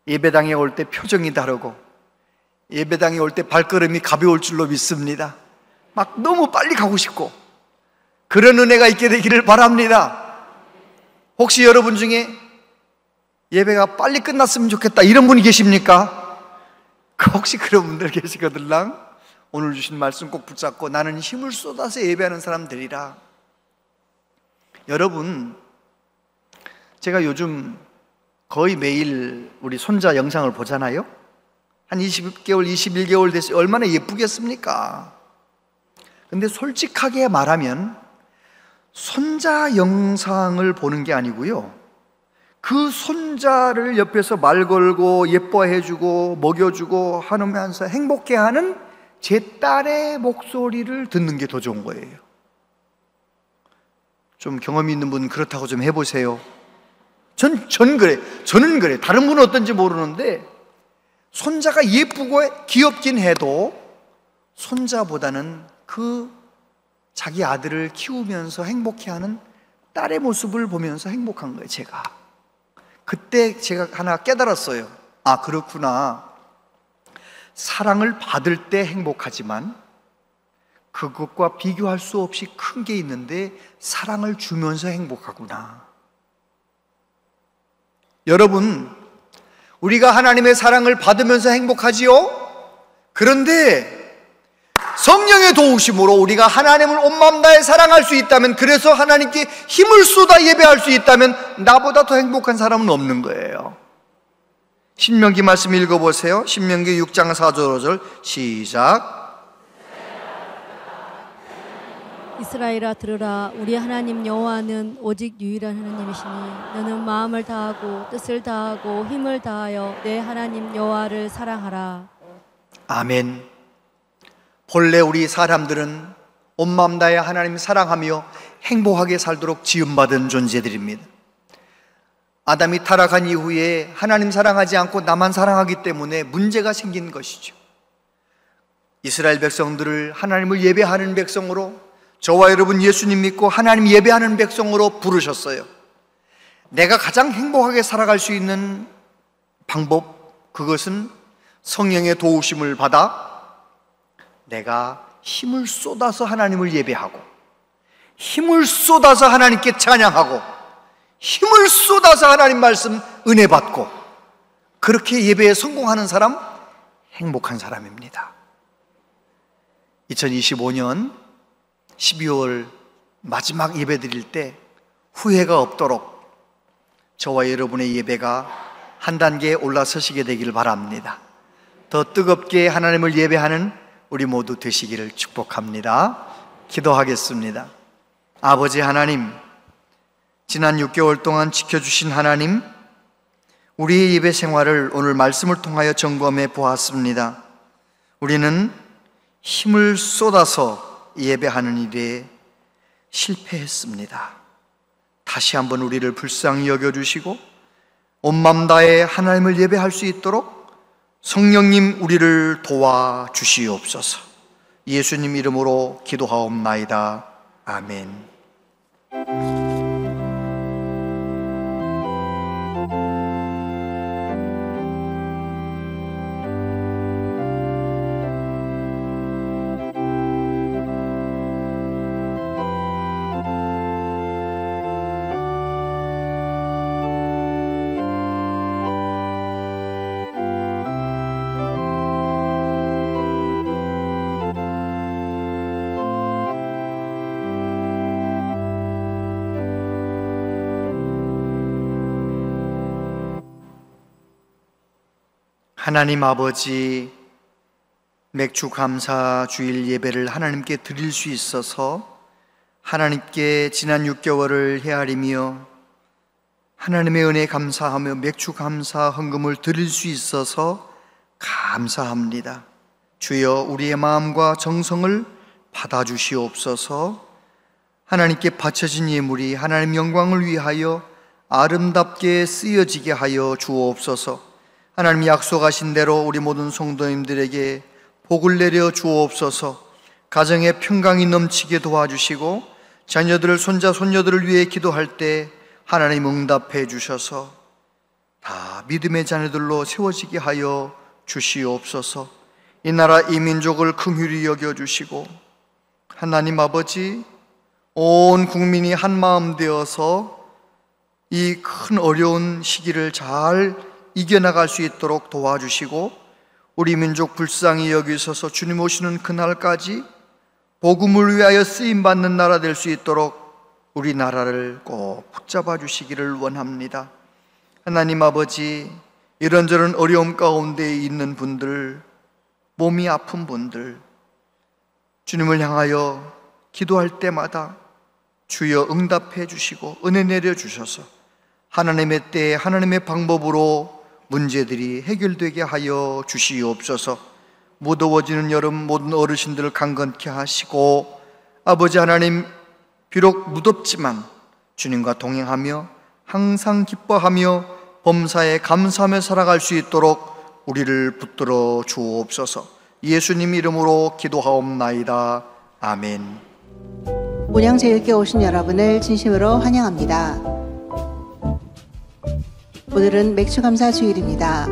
예배당에 올 때 표정이 다르고 예배당에 올 때 발걸음이 가벼울 줄로 믿습니다. 막 너무 빨리 가고 싶고 그런 은혜가 있게 되기를 바랍니다. 혹시 여러분 중에 예배가 빨리 끝났으면 좋겠다 이런 분이 계십니까? 혹시 그런 분들 계시거들랑 오늘 주신 말씀 꼭 붙잡고 나는 힘을 쏟아서 예배하는 사람 되리라. 여러분, 제가 요즘 거의 매일 우리 손자 영상을 보잖아요. 한 20개월, 21개월 됐어요. 얼마나 예쁘겠습니까? 근데 솔직하게 말하면 손자 영상을 보는 게 아니고요, 그 손자를 옆에서 말 걸고 예뻐해주고 먹여주고 하면서 행복해하는 제 딸의 목소리를 듣는 게 더 좋은 거예요. 좀 경험이 있는 분 그렇다고 좀 해보세요. 저는 그래. 다른 분은 어떤지 모르는데 손자가 예쁘고 귀엽긴 해도 손자보다는 그 자기 아들을 키우면서 행복해하는 딸의 모습을 보면서 행복한 거예요. 제가 그때 제가 하나 깨달았어요. 아, 그렇구나. 사랑을 받을 때 행복하지만 그것과 비교할 수 없이 큰 게 있는데 사랑을 주면서 행복하구나. 여러분, 우리가 하나님의 사랑을 받으면서 행복하지요? 그런데 성령의 도우심으로 우리가 하나님을 온 마음 다해 사랑할 수 있다면, 그래서 하나님께 힘을 쏟아 예배할 수 있다면 나보다 더 행복한 사람은 없는 거예요. 신명기 말씀 읽어보세요. 신명기 6장 4절 5절 시작. 이스라엘아 들으라. 우리 하나님 여호와는 오직 유일한 하나님이시니 너는 마음을 다하고 뜻을 다하고 힘을 다하여 내 하나님 여호와를 사랑하라. 아멘. 본래 우리 사람들은 온 마음 다해 하나님 사랑하며 행복하게 살도록 지음받은 존재들입니다. 아담이 타락한 이후에 하나님 사랑하지 않고 나만 사랑하기 때문에 문제가 생긴 것이죠. 이스라엘 백성들을 하나님을 예배하는 백성으로, 저와 여러분 예수님 믿고 하나님 예배하는 백성으로 부르셨어요. 내가 가장 행복하게 살아갈 수 있는 방법, 그것은 성령의 도우심을 받아 내가 힘을 쏟아서 하나님을 예배하고, 힘을 쏟아서 하나님께 찬양하고, 힘을 쏟아서 하나님 말씀 은혜 받고, 그렇게 예배에 성공하는 사람 행복한 사람입니다. 2025년 12월 마지막 예배 드릴 때 후회가 없도록 저와 여러분의 예배가 한 단계 올라서시게 되기를 바랍니다. 더 뜨겁게 하나님을 예배하는 우리 모두 되시기를 축복합니다. 기도하겠습니다. 아버지 하나님, 지난 6개월 동안 지켜주신 하나님, 우리의 예배 생활을 오늘 말씀을 통하여 점검해 보았습니다. 우리는 힘을 쏟아서 예배하는 일에 실패했습니다. 다시 한번 우리를 불쌍히 여겨주시고 온 마음 다해 하나님을 예배할 수 있도록 성령님 우리를 도와주시옵소서. 예수님 이름으로 기도하옵나이다. 아멘. 하나님 아버지, 맥주 감사 주일 예배를 하나님께 드릴 수 있어서 하나님께 지난 6개월을 헤아리며 하나님의 은혜에 감사하며 맥주 감사 헌금을 드릴 수 있어서 감사합니다. 주여, 우리의 마음과 정성을 받아주시옵소서. 하나님께 바쳐진 예물이 하나님 영광을 위하여 아름답게 쓰여지게 하여 주옵소서. 하나님 약속하신 대로 우리 모든 성도님들에게 복을 내려 주옵소서. 가정에 평강이 넘치게 도와주시고 자녀들을, 손자 손녀들을 위해 기도할 때 하나님 응답해 주셔서 다 믿음의 자녀들로 세워지게 하여 주시옵소서. 이 나라 이 민족을 긍휼히 여겨주시고 하나님 아버지, 온 국민이 한마음 되어서 이 큰 어려운 시기를 잘 이겨나갈 수 있도록 도와주시고 우리 민족 불쌍히 여기셔서 주님 오시는 그날까지 복음을 위하여 쓰임받는 나라 될 수 있도록 우리 나라를 꼭 붙잡아 주시기를 원합니다. 하나님 아버지, 이런저런 어려움 가운데 있는 분들, 몸이 아픈 분들, 주님을 향하여 기도할 때마다 주여 응답해 주시고 은혜 내려 주셔서 하나님의 때에 하나님의 방법으로 문제들이 해결되게 하여 주시옵소서. 무더워지는 여름 모든 어르신들을 강건케 하시고 아버지 하나님, 비록 무덥지만 주님과 동행하며 항상 기뻐하며 범사에 감사하며 살아갈 수 있도록 우리를 붙들어 주옵소서. 예수님 이름으로 기도하옵나이다. 아멘. 문양제일교회 오신 여러분을 진심으로 환영합니다. 오늘은 맥주감사 주일입니다.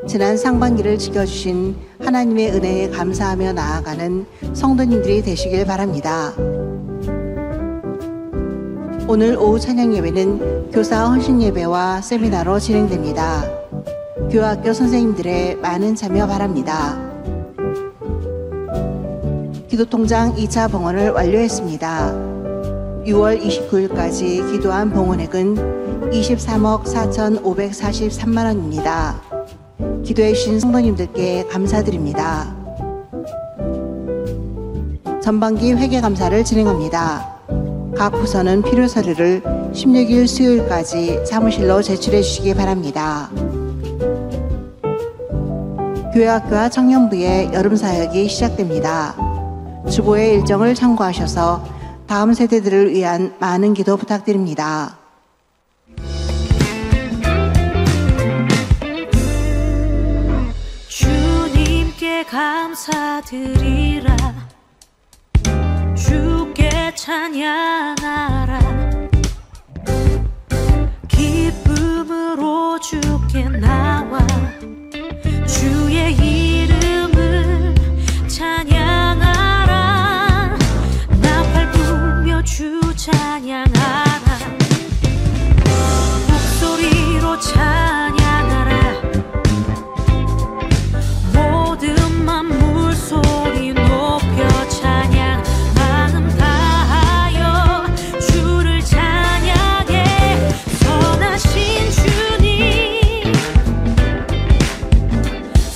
지난 상반기를 지켜주신 하나님의 은혜에 감사하며 나아가는 성도님들이 되시길 바랍니다. 오늘 오후 찬양 예배는 교사 헌신 예배와 세미나로 진행됩니다. 교학교 선생님들의 많은 참여 바랍니다. 기도통장 2차 봉헌을 완료했습니다. 6월 29일까지 기도한 봉헌액은 23억 4,543만 원입니다. 기도해 주신 성도님들께 감사드립니다. 전반기 회계감사를 진행합니다. 각 부서는 필요 서류를 16일 수요일까지 사무실로 제출해 주시기 바랍니다. 교회학교와 청년부의 여름사역이 시작됩니다. 주보의 일정을 참고하셔서 다음 세대들을 위한 많은 기도 부탁드립니다. 주님께 감사드리라. 주께 찬양하라. 기쁨으로 주께 나와 주의 이름을 찬양하라. 나팔 불며 주 찬양하라. 목소리로 찬양하라. 모든 만물 소리 높여 찬양. 마음 다하여 주를 찬양해. 선하신 주님,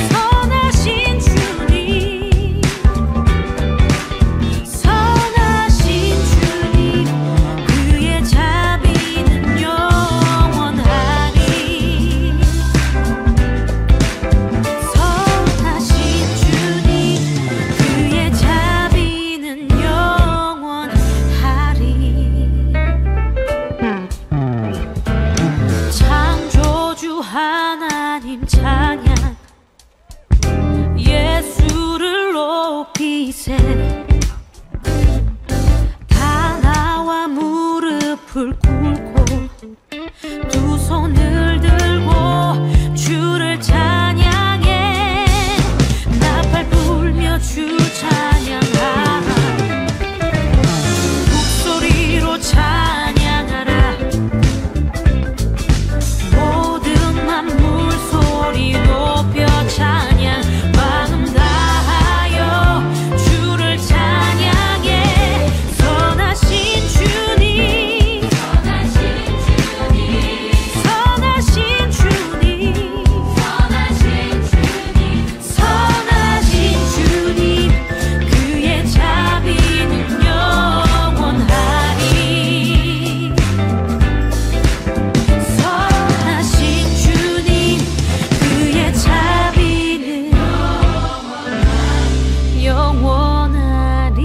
선하신 주님, 선하신 주님. 그의 자비는 영원하니. 선하신 주님, 그의 자비는 영원하리. 창조주 하나님 찬양. 예수를 높이세. 다 나와 무릎을 꿇고 두 손을 들고 주를 찬양해. 나팔 불며 주 찬양하라. 목소리로 찬양하라. 모든 만물 소리 높여 찬양. 마음 다하여 주를 찬양해. 선하신 주님, 선하신 주님, 선하신 주님, 선하신 주님. 그의 자비는 영원하리. 선하신 주님, 그의 자비는 영원하리.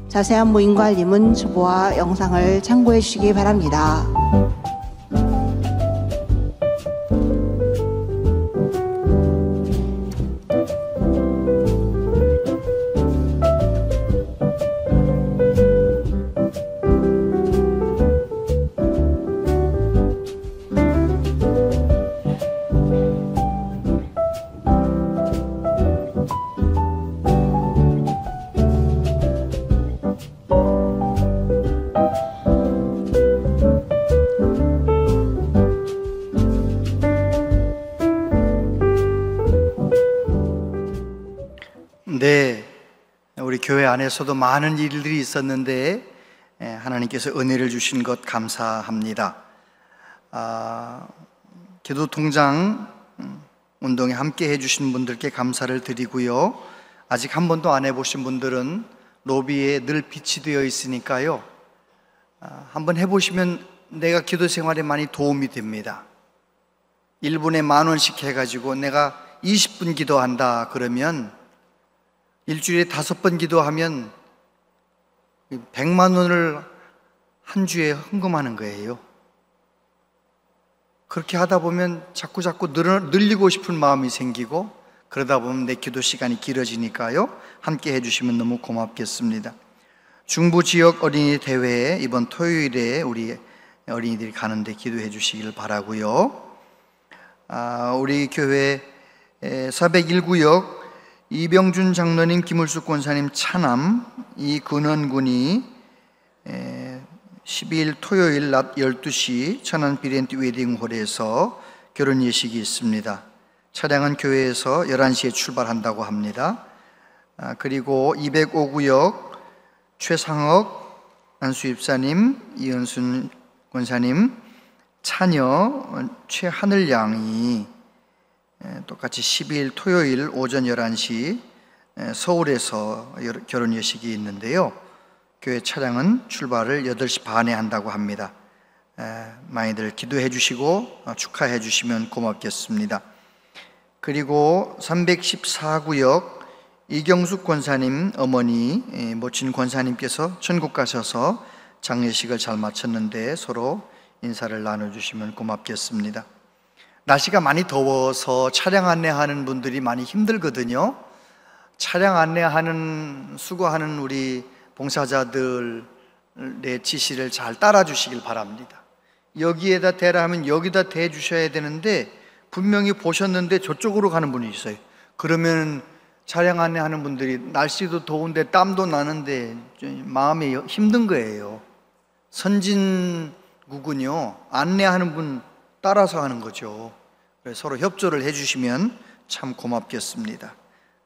자세한 모임과 알림은 주보와 영상을 참고해 주시기 바랍니다. 네, 우리 교회 안에서도 많은 일들이 있었는데 하나님께서 은혜를 주신 것 감사합니다. 기도 통장 운동에 함께 해주신 분들께 감사를 드리고요. 아직 한 번도 안 해보신 분들은 로비에 늘 빛이 되어 있으니까요. 한번 해보시면 내가 기도 생활에 많이 도움이 됩니다. 1분에 10,000원씩 해가지고 내가 20분 기도한다 그러면 일주일에 5번 기도하면 100만 원을 한 주에 헌금하는 거예요. 그렇게 하다 보면 자꾸 늘리고 싶은 마음이 생기고, 그러다 보면 내 기도 시간이 길어지니까요. 함께 해주시면 너무 고맙겠습니다. 중부 지역 어린이 대회에 이번 토요일에 우리 어린이들이 가는데 기도해 주시길 바라고요. 우리 교회 401구역 이병준 장로님, 김울숙 권사님 차남, 이 근원군이 12일 토요일 낮 12시 천안 비렌티 웨딩홀에서 결혼 예식이 있습니다. 차량은 교회에서 11시에 출발한다고 합니다. 그리고 205구역 최상억 안수입사님, 이은순 권사님 차녀 최하늘 양이 똑같이 12일 토요일 오전 11시 서울에서 결혼 예식이 있는데요. 교회 차량은 출발을 8시 반에 한다고 합니다. 많이들 기도해 주시고 축하해 주시면 고맙겠습니다. 그리고 314구역 이경숙 권사님 어머니 모친 권사님께서 천국 가셔서 장례식을 잘 마쳤는데 서로 인사를 나눠주시면 고맙겠습니다. 날씨가 많이 더워서 차량 안내하는 분들이 많이 힘들거든요. 차량 안내하는 수고하는 우리 봉사자들의 지시를 잘 따라 주시길 바랍니다. 여기에다 대라 하면 여기다 대 주셔야 되는데 분명히 보셨는데 저쪽으로 가는 분이 있어요. 그러면 차량 안내하는 분들이 날씨도 더운데 땀도 나는데 마음이 힘든 거예요. 선진국은요, 안내하는 분 따라서 하는 거죠. 그래서 서로 협조를 해주시면 참 고맙겠습니다.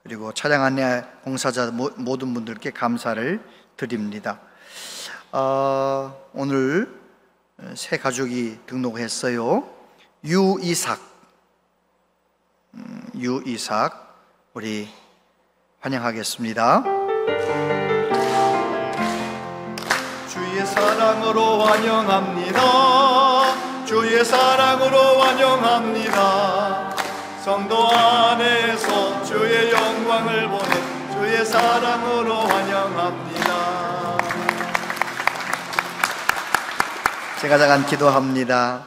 그리고 차량 안내 봉사자 모든 분들께 감사를 드립니다. 오늘 새 가족이 등록했어요. 유이삭 우리 환영하겠습니다. 주의 사랑으로 환영합니다. 주의 사랑으로 환영합니다. 성도 안에서 주의 영광을 보는 주의 사랑으로 환영합니다. 제가 잠깐 기도합니다.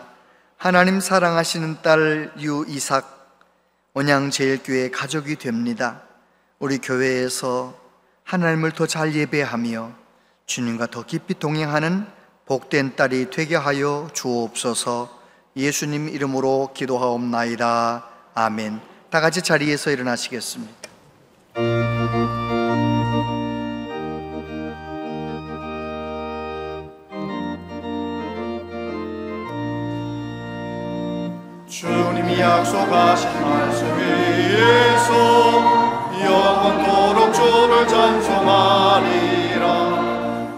하나님 사랑하시는 딸 유이삭 온양제일교회 가족이 됩니다. 우리 교회에서 하나님을 더 잘 예배하며 주님과 더 깊이 동행하는 복된 딸이 되게 하여 주옵소서. 예수님 이름으로 기도하옵나이다. 아멘. 다 같이 자리에서 일어나시겠습니다. 주님이 약속하신 말씀 위에서 영원토록 주를 찬송하리라.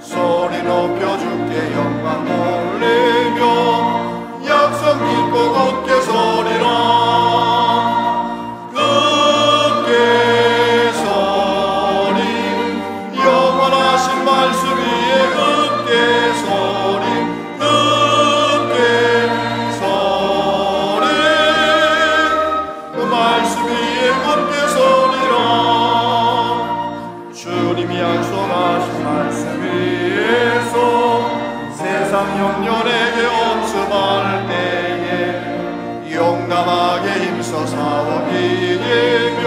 소리 높여 주께 영광 올리며 약속 믿고 굳게 서리라. 굳게 서리 영원하신 말씀 위에 굳게 서리. 굳게 서리 그 말씀 위에 굳게 서리라. 주님이 약속하신 말씀 위에서 세상 영년에게 엄습할 때에 용감하게 힘써 싸워 이기며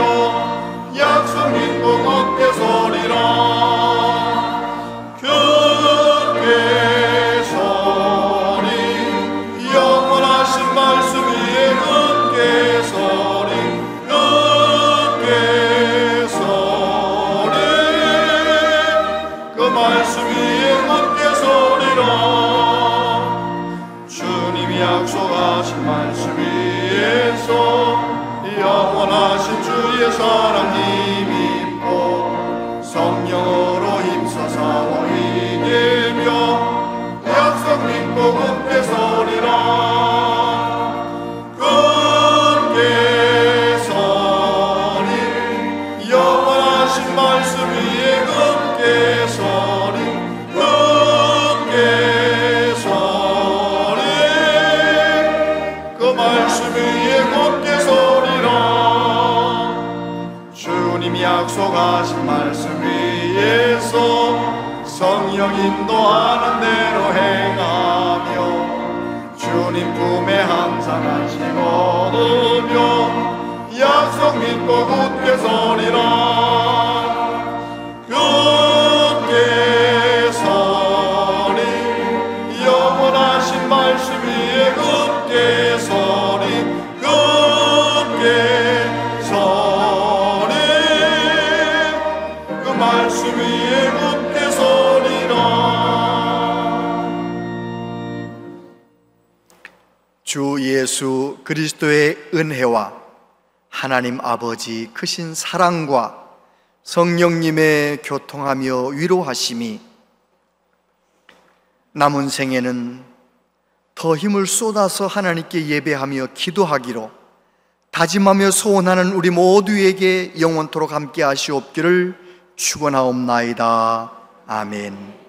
약속 믿고 굳게 서리라. 굳게 서리 영원하신 말씀 위에 굳게 서리. 굳게 서리 그 말씀 위에 굳게 서리라. 주님이 약속하신 말씀 위에서 영원하신 주의 사랑 힘입고 성령으로 힘써 싸워 이기며 약속 믿고 굳게 서리라. 굳게 서리 영원하신 말씀 위에 굳게 서리. 굳게 서리 그 말씀 위에 굳게 서리라. 주님이 약속하신 말씀 위에서 성령 인도하는 대로 행하며 주님 품에 항상 안식 얻으며 약속 믿고 굳게 서리라. 굳게 서리 영원하신 말씀 위에 굳게 서리. 굳게 서리 그 말씀 위에 굳게 서리라. 주 예수 그리스도의 은혜와 하나님 아버지 크신 사랑과 성령님의 교통하며 위로하심이 남은 생에는 더 힘을 쏟아서 하나님께 예배하며 기도하기로 다짐하며 소원하는 우리 모두에게 영원토록 함께 하시옵기를 축원하옵나이다. 아멘.